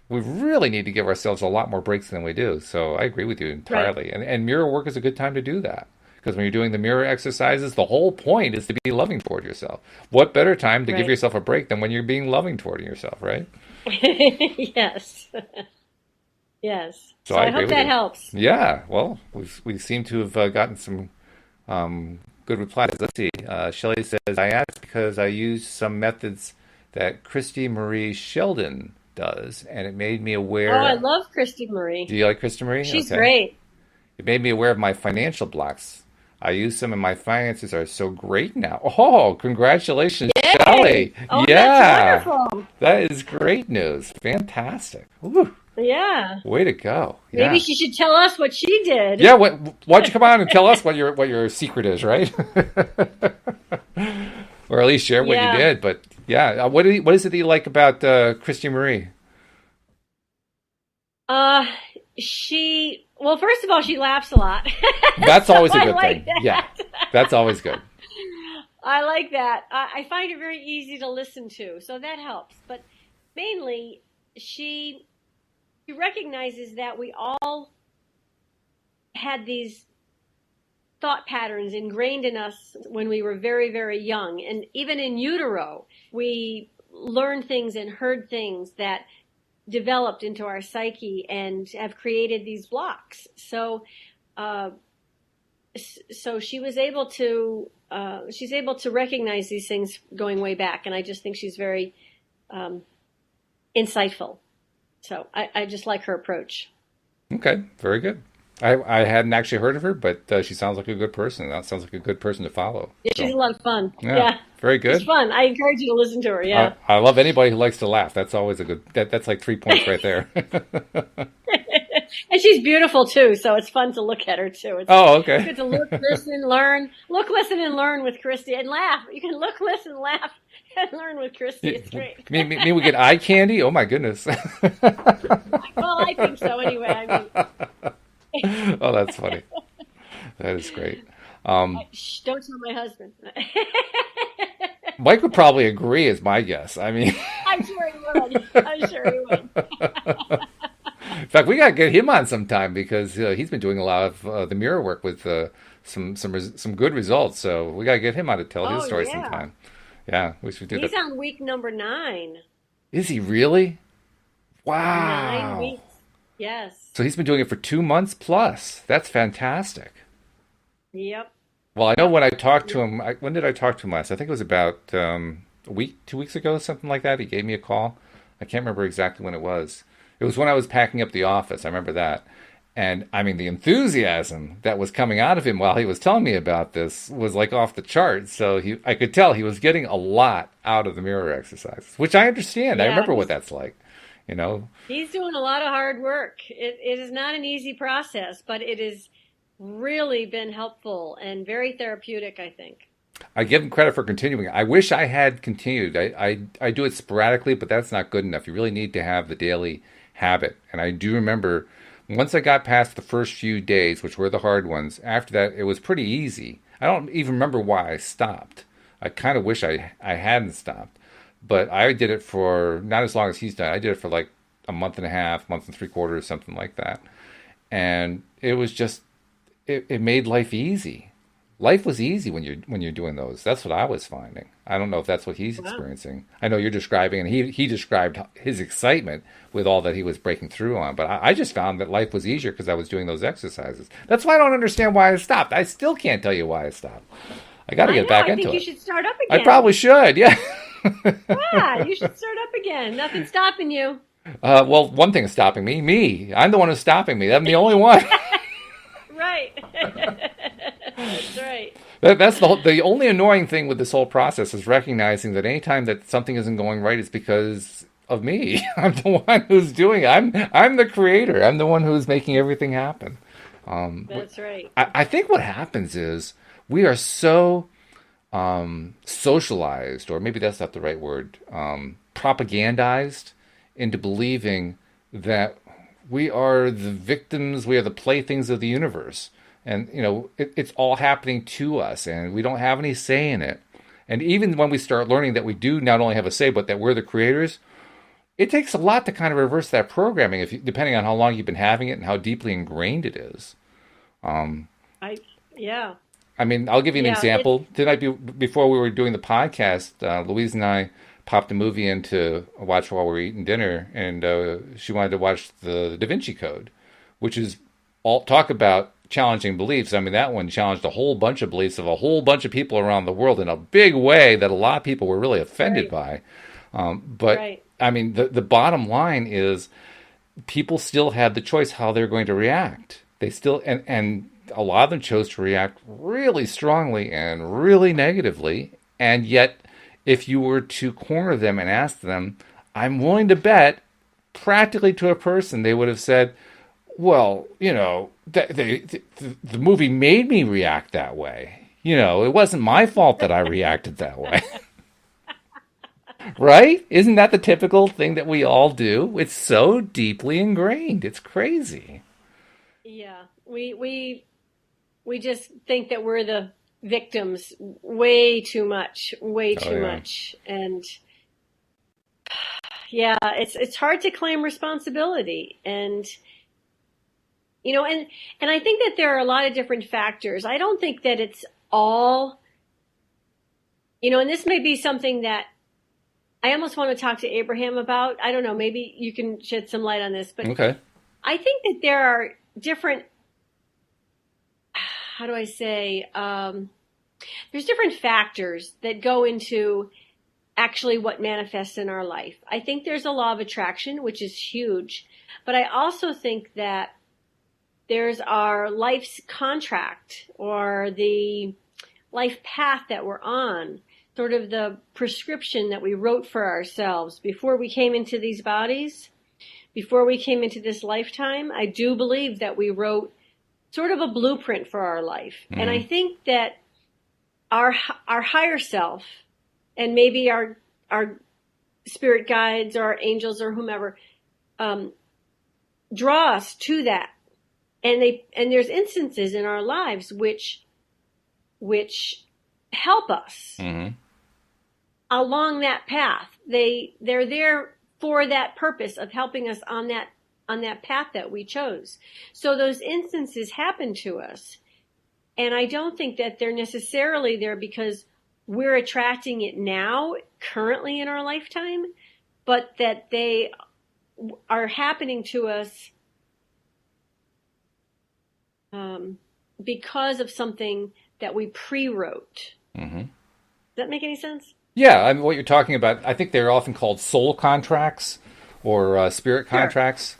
We really need to give ourselves a lot more breaks than we do. So I agree with you entirely. Right. And mirror work is a good time to do that. Because when you're doing the mirror exercises, the whole point is to be loving toward yourself. What better time to give yourself a break than when you're being loving toward yourself, right? Yes. Yes. So I hope that helps. Yeah. Well, we seem to have gotten some good replies. Let's see. Shelley says, I asked because I used some methods that Christy Marie Sheldon does, and it made me aware. Oh, I love Christy Marie. Do you like Christy Marie? She's great. It made me aware of my financial blocks. I use them and my finances are so great now. Oh, congratulations, Shelley. Oh, that's wonderful. That is great news. Fantastic. Woo. Yeah. Way to go. Maybe she should tell us what she did. Yeah, why don't you come on and tell us what your secret is, right? Or at least share what you did. But what is it that you like about Christy Marie? Well, first of all, she laughs a lot. That's always a good thing. That. Yeah, that's always good. I like that. I find it very easy to listen to, so that helps. But mainly, she recognizes that we all had these thought patterns ingrained in us when we were very, very young. And even in utero, we learned things and heard things that developed into our psyche and have created these blocks. So she was able to she's able to recognize these things going way back, and I just think she's very insightful. So I just like her approach. Okay, very good. I hadn't actually heard of her, but she sounds like a good person. That sounds like a good person to follow. Yeah, she's a lot of fun. Yeah, very good. It's fun. I encourage you to listen to her. Yeah, I love anybody who likes to laugh. That's always a good. That's like 3 points right there. And she's beautiful too, so it's fun to look at her too. It's okay. It's good to look, listen, learn. Look, listen, and learn with Christy, and laugh. You can look, listen, laugh, and learn with Christy. It's great. Me, we get eye candy. Oh my goodness. Well, I think so anyway. I mean. Oh, that's funny. That is great. Shh, don't tell my husband. Mike would probably agree, is my guess. I mean, I'm sure he would. I'm sure he would. in fact, we got to get him on sometime because he's been doing a lot of the mirror work with some good results. So we got to get him on to tell his Oh story yeah. sometime. Yeah, we should do He's that. on week number 9. Is he really? 9 Wow. weeks. Yes. So he's been doing it for 2 months plus. That's fantastic. Yep. Well, I know Yep. when I talked to Yep. him, when did I talk to him last? I think it was about a week, 2 weeks ago, something like that. He gave me a call. I can't remember exactly when it was. It was when I was packing up the office. I remember that. And I mean, the enthusiasm that was coming out of him while he was telling me about this was like off the charts. So I could tell he was getting a lot out of the mirror exercises, which I understand. I Yeah, remember what that's like, you know. he's doing a lot of hard work. It is not an easy process, but it has really been helpful and very therapeutic, I think. I give him credit for continuing. I wish I had continued. I do it sporadically, but that's not good enough. You really need to have the daily habit. And I do remember once I got past the first few days, which were the hard ones, after that, it was pretty easy. I don't even remember why I stopped. I kind of wish I hadn't stopped. But I did it for not as long as he's done. I did it for like a month and a half, month and 3/4, something like that. And it was just, it made life easy. Life was easy when you're doing those. That's what I was finding. I don't know if that's what he's Wow. experiencing. I know you're describing, and he described his excitement with all that he was breaking through on. But I just found that life was easier because I was doing those exercises. That's why I don't understand why I stopped. I still can't tell you why I stopped. I got to I get know. back I into think you it. should start up I again. probably should. Yeah. Yeah, you should start up again. Nothing's stopping you. Well, one thing is stopping me. Me. I'm the one who's stopping me. I'm the only one. Right. That's right. That's the only annoying thing with this whole process is recognizing that anytime that something isn't going right, it's because of me. I'm the one who's doing it. I'm the creator. I'm the one who's making everything happen. That's right. I think what happens is we are so socialized, or maybe that's not the right word, propagandized into believing that we are the victims, we are the playthings of the universe. And, it's all happening to us, and we don't have any say in it. And even when we start learning that we do not only have a say, but that we're the creators, it takes a lot to kind of reverse that programming, depending on how long you've been having it and how deeply ingrained it is. I yeah. I mean, I'll give you an Yeah, it's example. Tonight, before we were doing the podcast, Louise and I popped a movie in to watch while we were eating dinner, and she wanted to watch the Da Vinci Code, which is all talk about challenging beliefs. I mean, that one challenged a whole bunch of beliefs of a whole bunch of people around the world in a big way that a lot of people were really offended right. by. But Right. I mean, the bottom line is people still had the choice how they're going to react. They still, and a lot of them chose to react really strongly and really negatively. And yet, if you were to corner them and ask them, I'm willing to bet practically to a person, they would have said, well, the movie made me react that way. It wasn't my fault that I reacted that way. Right? Isn't that the typical thing that we all do? It's so deeply ingrained. It's crazy. Yeah. We just think that we're the victims way too much, way Oh, too yeah. much. And yeah, it's hard to claim responsibility. And and I think that there are a lot of different factors. I don't think that it's all, and this may be something that I almost want to talk to Abraham about. I don't know, maybe you can shed some light on this, but Okay. I think that there are different, how do I say, there's different factors that go into actually what manifests in our life. I think there's a law of attraction, which is huge, but I also think that there's our life's contract or the life path that we're on, sort of the prescription that we wrote for ourselves before we came into these bodies, before we came into this lifetime. I do believe that we wrote sort of a blueprint for our life. And I Hmm. think that our higher self and maybe our spirit guides or our angels or whomever draw us to that. And there's instances in our lives which help us. Hmm. along that path. They're there for that purpose of helping us on that path that we chose. So those instances happen to us. And I don't think that they're necessarily there because we're attracting it now, currently in our lifetime, but that they are happening to us because of something that we pre-wrote. Mm-hmm. Does that make any sense? Yeah, I mean, what you're talking about, I think they're often called soul contracts or spirit Sure. contracts.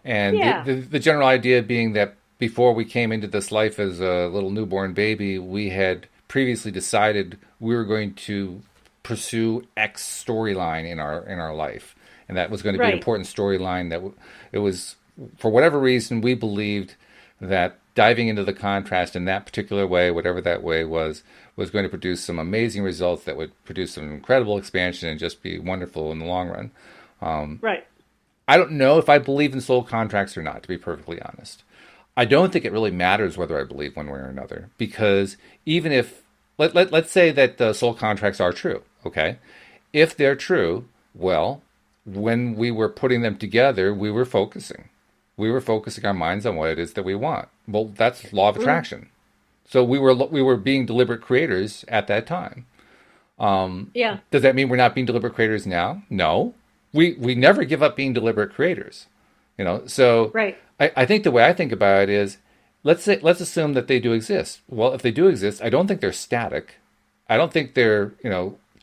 And Yeah. the general idea being that before we came into this life as a little newborn baby, we had previously decided we were going to pursue X storyline in our life, and that was going to be an Right. important storyline. It was, for whatever reason, we believed that diving into the contrast in that particular way, whatever that way was going to produce some amazing results that would produce some incredible expansion and just be wonderful in the long run. Right. I don't know if I believe in soul contracts or not, to be perfectly honest. I don't think it really matters whether I believe one way or another, because even if, let's say that the soul contracts are true, okay? If they're true, well, when we were putting them together, we were focusing. We were focusing our minds on what it is that we want. Well, that's law of attraction. So we were being deliberate creators at that time. Yeah. Does that mean we're not being deliberate creators now? No. We never give up being deliberate creators. So Right. I think the way I think about it is, let's assume that they do exist. Well, if they do exist, I don't think they're static. I don't think they're,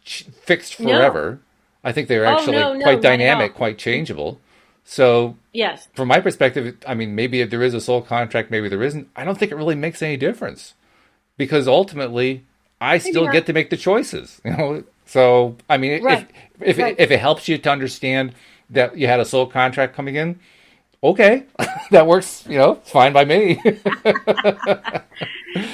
fixed No. forever. I think they're Oh, actually no, no, quite not at all. dynamic, quite changeable. So Yes. from my perspective, I mean, maybe if there is a soul contract, maybe there isn't. I don't think it really makes any difference, because ultimately I Maybe still not. get to make the choices. So I mean, Right. Right. if it helps you to understand that you had a soul contract coming in, okay, that works. It's fine by me.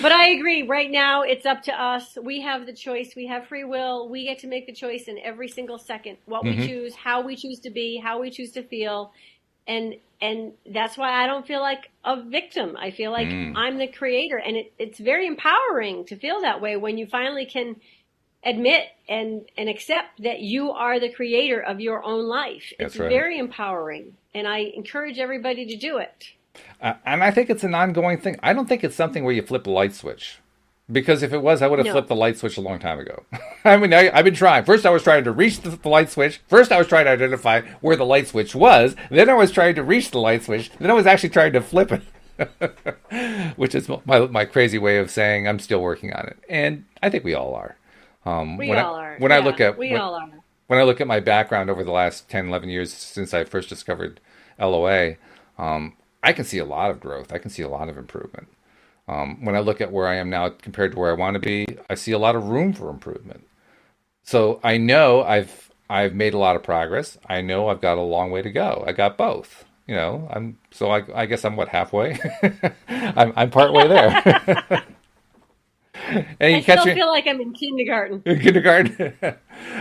But I agree. Right now, it's up to us. We have the choice. We have free will. We get to make the choice in every single second, what we choose, how we choose to be, how we choose to feel. And that's why I don't feel like a victim. I feel like I'm the creator. And it's very empowering to feel that way when you finally can admit and accept that you are the creator of your own life. It's That's right. very empowering. And I encourage everybody to do it. And I think it's an ongoing thing. I don't think it's something where you flip a light switch. Because if it was, I would have No. flipped the light switch a long time ago. I mean, I've been trying. First, I was trying to reach the light switch. First, I was trying to identify where the light switch was. Then I was trying to reach the light switch. Then I was actually trying to flip it. Which is my crazy way of saying I'm still working on it. And I think we all are. We all are. When Yeah, I look at we all are. when I look at my background over the last 10, 11 years since I first discovered LOA, I can see a lot of growth. I can see a lot of improvement. When I look at where I am now compared to where I want to be, I see a lot of room for improvement. So I know I've made a lot of progress. I know I've got a long way to go. I got both. I guess I'm halfway. I'm partway there. And you I catch still me feel like I'm in kindergarten. in kindergarten.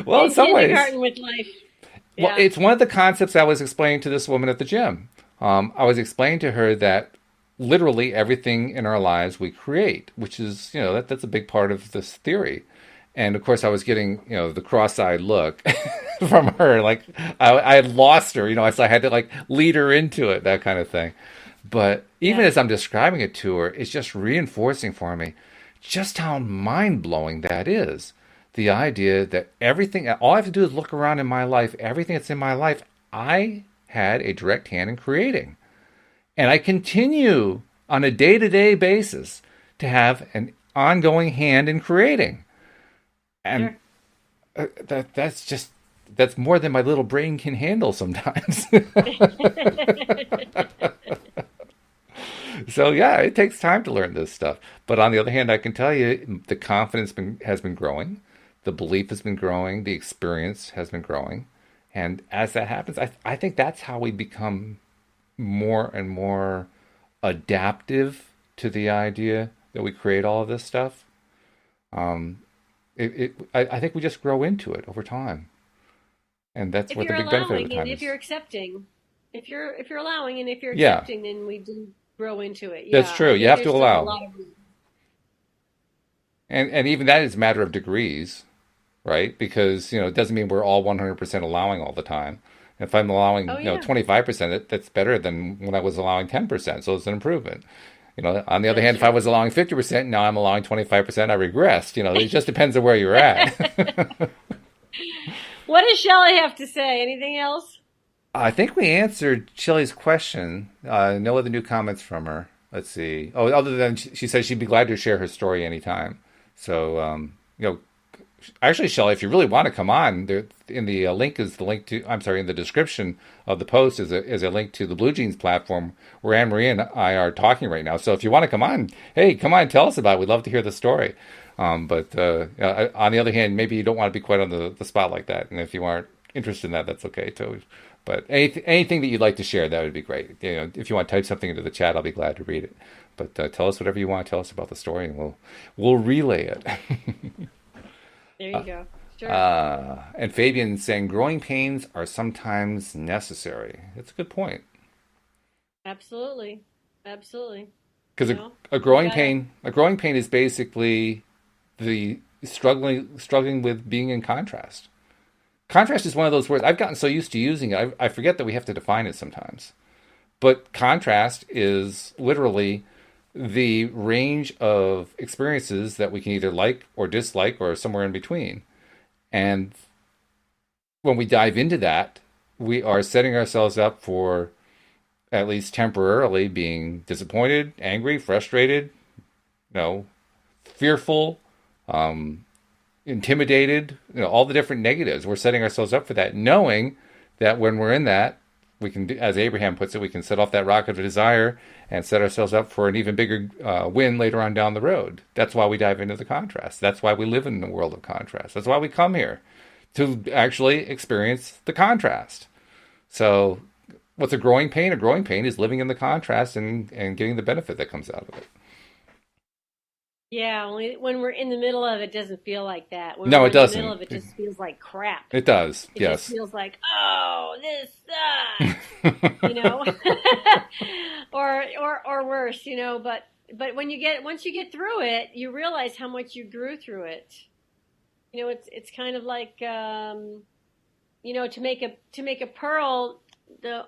Well, in some ways, Kindergarten with life. well, Yeah. it's one of the concepts I was explaining to this woman at the gym. I was explaining to her that literally everything in our lives we create, which is, that's a big part of this theory. And of course, I was getting, the cross-eyed look from her. Like I had lost her, so I had to lead her into it, that kind of thing. But even Yeah. as I'm describing it to her, it's just reinforcing for me just how mind-blowing that is. The idea that all I have to do is look around in my life, everything that's in my life, I had a direct hand in creating. And I continue on a day-to-day basis to have an ongoing hand in creating. And Sure. that's more than my little brain can handle sometimes. So yeah, it takes time to learn this stuff. But on the other hand, I can tell you the confidence has been growing, the belief has been growing, the experience has been growing. And as that happens, I think that's how we become more and more adaptive to the idea that we create all of this stuff. I think we just grow into it over time, and that's If what the you're big benefit of allowing the time and if is. you're accepting, if you're allowing and if you're Yeah, accepting, then we do grow into it. that's Yeah, true. I You think have to there's still a allow, lot of room. and even that is a matter of degrees. right? Because, it doesn't mean we're all 100% allowing all the time. If I'm allowing, Oh yeah, 25%, that's better than when I was allowing 10%. So it's an improvement. On the other hand, that's if I right. was allowing 50%, now I'm allowing 25%, I regressed. It just depends on where you're at. What does Shelley have to say? Anything else? I think we answered Chili's question. No other new comments from her. Let's see. Oh, other than she says she'd be glad to share her story anytime. So, actually, Shelly, if you really want to come on, there in the link is the link to. I'm sorry, in the description of the post is a link to the Blue Jeans platform where Anne Marie and I are talking right now. So if you want to come on, hey, come on, tell us about it. We'd love to hear the story. But on the other hand, maybe you don't want to be quite on the spot like that, and if you aren't interested in that, that's okay too. But anything that you'd like to share, that would be great. If you want to type something into the chat, I'll be glad to read it. But tell us whatever you want to tell us about the story, and we'll relay it. There you go. Sure. And Fabian saying growing pains are sometimes necessary. That's a good point. Absolutely. Absolutely. Because You know, a you growing gotta, pain, a growing pain is basically the struggling with being in contrast. Contrast is one of those words I've gotten so used to using it. I forget that we have to define it sometimes. But contrast is literally the range of experiences that we can either like or dislike or somewhere in between. And when we dive into that, we are setting ourselves up for at least temporarily being disappointed, angry, frustrated, you know, fearful, um, intimidated, all the different negatives. We're setting ourselves up for that, knowing that when we're in that, we can, as Abraham puts it, we can set off that rocket of desire and set ourselves up for an even bigger win later on down the road. That's why we dive into the contrast. That's why we live in the world of contrast. That's why we come here to actually experience the contrast. So, what's a growing pain? A growing pain is living in the contrast and getting the benefit that comes out of it. yeah, only when we're in the middle of it doesn't feel like that. When No, we're it in the middle doesn't. of it, just feels like crap. It does. It just Yes. feels like, oh, this sucks, you know, or worse, But once you get through it, you realize how much you grew through it. It's kind of like to make a pearl, the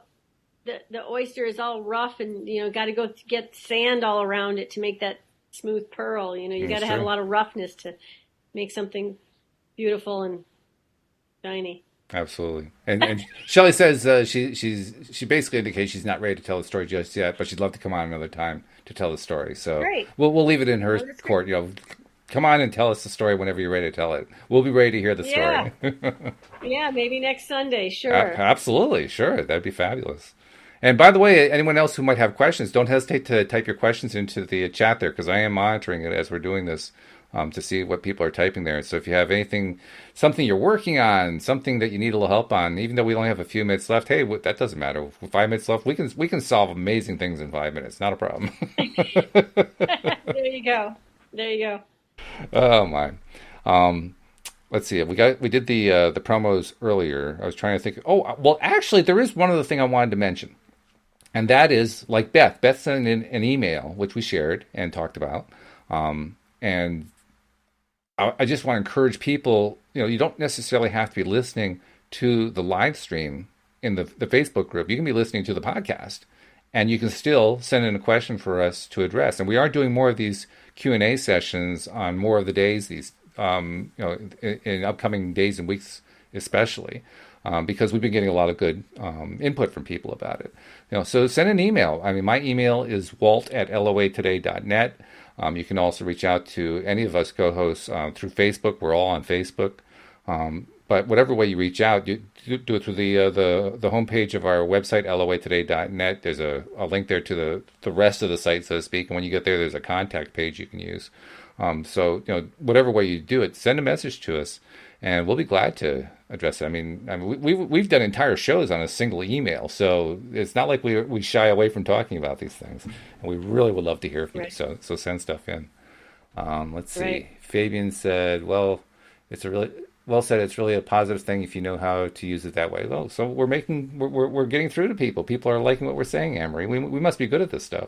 the oyster is all rough and got to go get sand all around it to make that smooth pearl. You got That's to have a true. lot of roughness to make something beautiful and shiny. Absolutely. And Shelley says she basically indicates she's not ready to tell the story just yet, but she'd love to come on another time to tell the story. So Great. we'll leave it in her Oh, that's great. court. Come on and tell us the story whenever you're ready to tell it. We'll be ready to hear the Yeah. story. Yeah, maybe next Sunday. Sure. Absolutely, sure, that'd be fabulous. And by the way, anyone else who might have questions, don't hesitate to type your questions into the chat there because I am monitoring it as we're doing this to see what people are typing there. So if you have something you're working on, something that you need a little help on, even though we only have a few minutes left, hey, that doesn't matter. With 5 minutes left, we can solve amazing things in 5 minutes. Not a problem. There you go. There you go. Oh my. Um, let's see. We did the promos earlier. I was trying to think. Oh well, actually, there is one other thing I wanted to mention. And that is like Beth. Beth sent in an email, which we shared and talked about. And I just want to encourage people, you don't necessarily have to be listening to the live stream in the Facebook group. You can be listening to the podcast and you can still send in a question for us to address. And we are doing more of these Q&A sessions on more of the days, in upcoming days and weeks, especially. Because we've been getting a lot of good input from people about it. So send an email. I mean, my email is walt@loatoday.net. You can also reach out to any of us co-hosts through Facebook. We're all on Facebook. But whatever way you reach out, you do it through the homepage of our website, loatoday.net. There's a link there to the rest of the site, so to speak. And when you get there, there's a contact page you can use. So whatever way you do it, send a message to us, and we'll be glad to address it. I mean, we've done entire shows on a single email, so it's not like we shy away from talking about these things, and we really would love to hear from you. Right. So send stuff in. Let's see. Right. Fabian said, "Well, it's a really well said. It's really a positive thing if you know how to use it that way." Well, so we're getting through to people. People are liking what we're saying, Amory. We must be good at this stuff.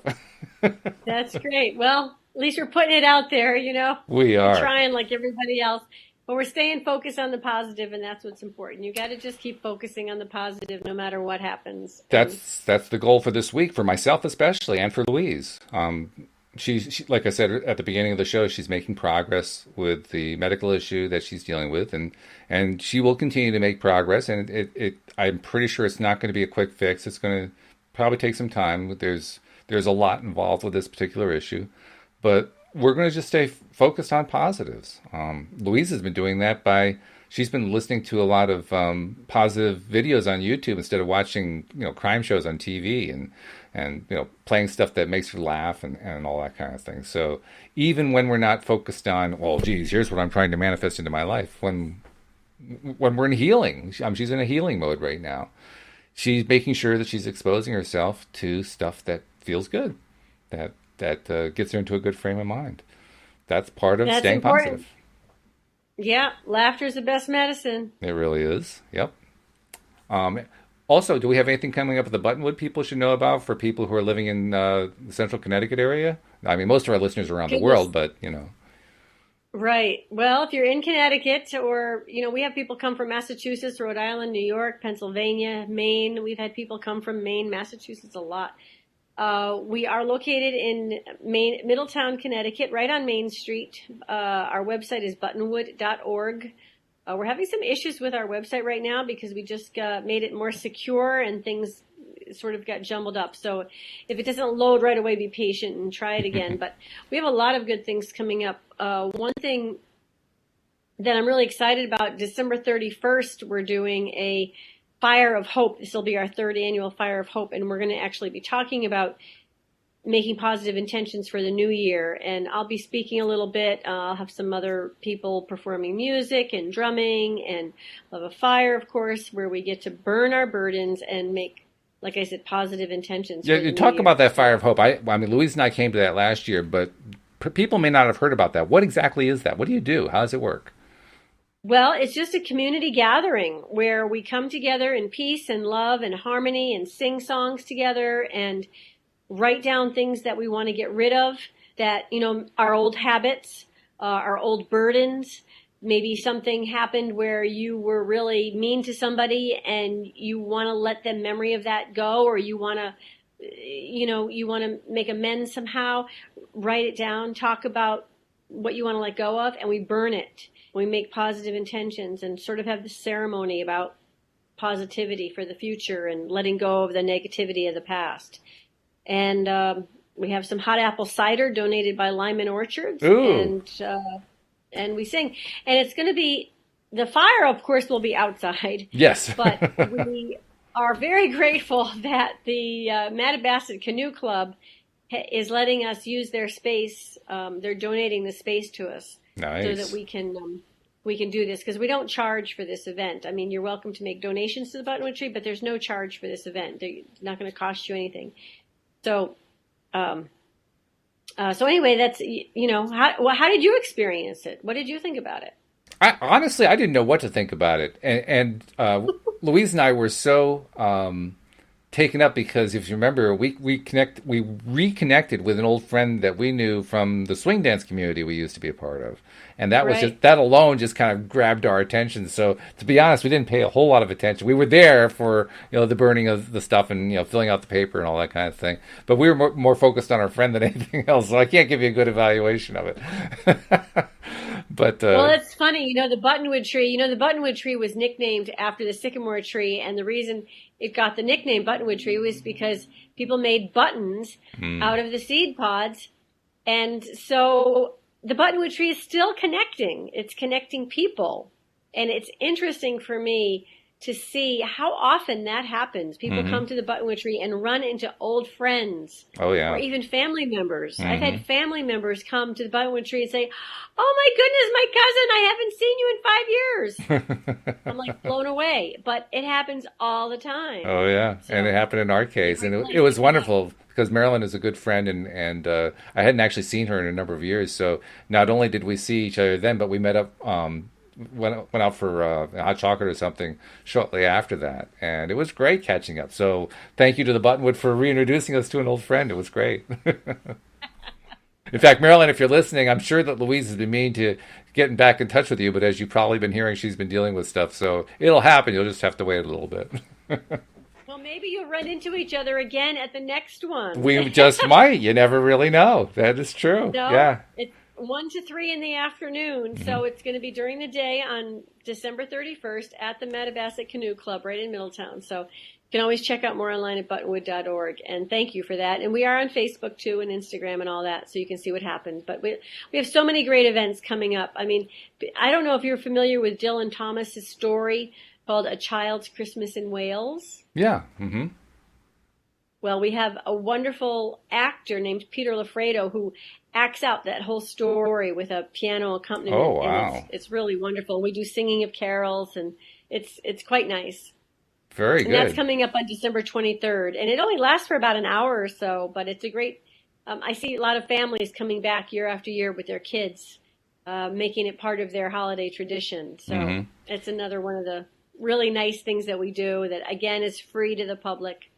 That's great. Well, at least we're putting it out there. We We're are. trying like everybody else. But we're staying focused on the positive, and that's what's important. You got to just keep focusing on the positive no matter what happens. And That's the goal for this week, for myself especially, and for Louise. Like I said at the beginning of the show, she's making progress with the medical issue that she's dealing with, and she will continue to make progress. And I'm pretty sure it's not going to be a quick fix. It's going to probably take some time. There's a lot involved with this particular issue, but we're going to just stay focused on positives. Louise has been doing that she's been listening to a lot of positive videos on YouTube instead of watching, crime shows on TV and playing stuff that makes her laugh and all that kind of thing. So even when we're not focused on, well, geez, here's what I'm trying to manifest into my life, when we're in healing, she's in a healing mode right now. She's making sure that she's exposing herself to stuff that feels good, that gets her into a good frame of mind. That's part of staying positive. Yeah, laughter's the best medicine. It really is. Yep. Also, do we have anything coming up at the Buttonwood people should know about for people who are living in the central Connecticut area? I mean, most of our listeners are around the world, but, Right. Well, if you're in Connecticut or, we have people come from Massachusetts, Rhode Island, New York, Pennsylvania, Maine. We've had people come from Maine, Massachusetts a lot. We are located in Middletown, Connecticut, right on Main Street. Our website is buttonwood.org. We're having some issues with our website right now because we just made it more secure and things sort of got jumbled up. So if it doesn't load right away, be patient and try it again. But we have a lot of good things coming up. One thing that I'm really excited about, December 31st, we're doing a Fire of Hope. This will be our third annual Fire of Hope, and we're going to actually be talking about making positive intentions for the new year. And I'll be speaking a little bit. I'll have some other people performing music and drumming, and we'll have a fire, of course, where we get to burn our burdens and make, like I said, positive intentions. Yeah, you talk about that Fire of Hope. I mean, Louise and I came to that last year, but people may not have heard about that. What exactly is that? What do you do? How does it work? Well, it's just a community gathering where we come together in peace and love and harmony and sing songs together and write down things that we want to get rid of, that, our old habits, our old burdens. Maybe something happened where you were really mean to somebody and you want to let the memory of that go, or you want to, you want to make amends somehow. Write it down, talk about what you want to let go of, and we burn it. We make positive intentions and sort of have the ceremony about positivity for the future and letting go of the negativity of the past. And we have some hot apple cider donated by Lyman Orchards. Ooh. And we sing. And it's going to be, the fire, of course, will be outside. Yes. But we are very grateful that the Mattabesset Canoe Club is letting us use their space. They're donating the space to us. Nice. So that we can do this, because we don't charge for this event. I mean, you're welcome to make donations to the Buttonwood Tree, but there's no charge for this event. It's not going to cost you anything. So, so anyway, that's, how did you experience it? What did you think about it? Honestly, I didn't know what to think about it, and Louise and I were so taken up because, if you remember, we reconnected with an old friend that we knew from the swing dance community we used to be a part of, and that was just, that alone just kind of grabbed our attention. So to be honest, we didn't pay a whole lot of attention. We were there for the burning of the stuff and filling out the paper and all that kind of thing, but we were more focused on our friend than anything else. So I can't give you a good evaluation of it. But well, it's funny, the Buttonwood Tree. The Buttonwood Tree was nicknamed after the sycamore tree, and the reason it got the nickname Buttonwood Tree was because people made buttons out of the seed pods, and so the Buttonwood Tree is still connecting. It's connecting people, and it's interesting for me to see how often that happens. People come to the Buttonwood Tree and run into old friends. Oh, yeah. Or even family members. I've had family members come to the Buttonwood Tree and say, "Oh my goodness, my cousin, I haven't seen you in 5 years." I'm like blown away. But it happens all the time. Oh, yeah. So, and it happened in our case. And it was wonderful because Marilyn is a good friend, and I hadn't actually seen her in a number of years. So not only did we see each other then, but we met up, went out for hot chocolate or something shortly after that. And it was great catching up. So thank you to the Buttonwood for reintroducing us to an old friend. It was great. In fact, Marilyn, if you're listening, I'm sure that Louise has been meaning to getting back in touch with you, but as you've probably been hearing, she's been dealing with stuff, so it'll happen. You'll just have to wait a little bit. Well, maybe you'll run into each other again at the next one. We just might. You never really know. That is true. No, Yeah. it's 1 to 3 in the afternoon. Mm-hmm. So it's going to be during the day on December 31st at the Mattabesset Canoe Club right in Middletown. So you can always check out more online at buttonwood.org. And thank you for that. And we are on Facebook too and Instagram and all that, so you can see what happens. But we have so many great events coming up. I mean, I don't know if you're familiar with Dylan Thomas's story called A Child's Christmas in Wales. Yeah. Mm-hmm. Well, we have a wonderful actor named Peter Lafredo who acts out that whole story with a piano accompaniment. Oh, wow. And it's really wonderful. We do singing of carols, and it's quite nice. Very good. And that's coming up on December 23rd. And it only lasts for about an hour or so, but it's a great, I see a lot of families coming back year after year with their kids, making it part of their holiday tradition. So it's another one of the really nice things that we do that, again, is free to the public.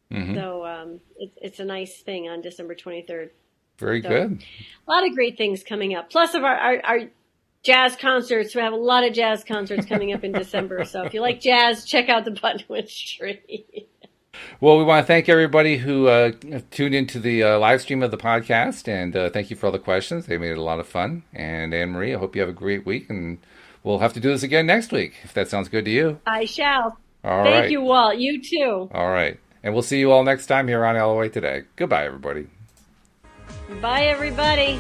So it's a nice thing on December 23rd. Very good. A lot of great things coming up. Plus of our jazz concerts. We have a lot of jazz concerts coming up in December. So if you like jazz, check out the Buttonwood Tree. Well, we want to thank everybody who tuned into the live stream of the podcast, and thank you for all the questions. They made it a lot of fun. And Anne-Marie, I hope you have a great week, and we'll have to do this again next week, if that sounds good to you. I shall. All right. Thank you, Walt. You too. All right. And we'll see you all next time here on LOA Today. Goodbye, everybody. Bye, everybody.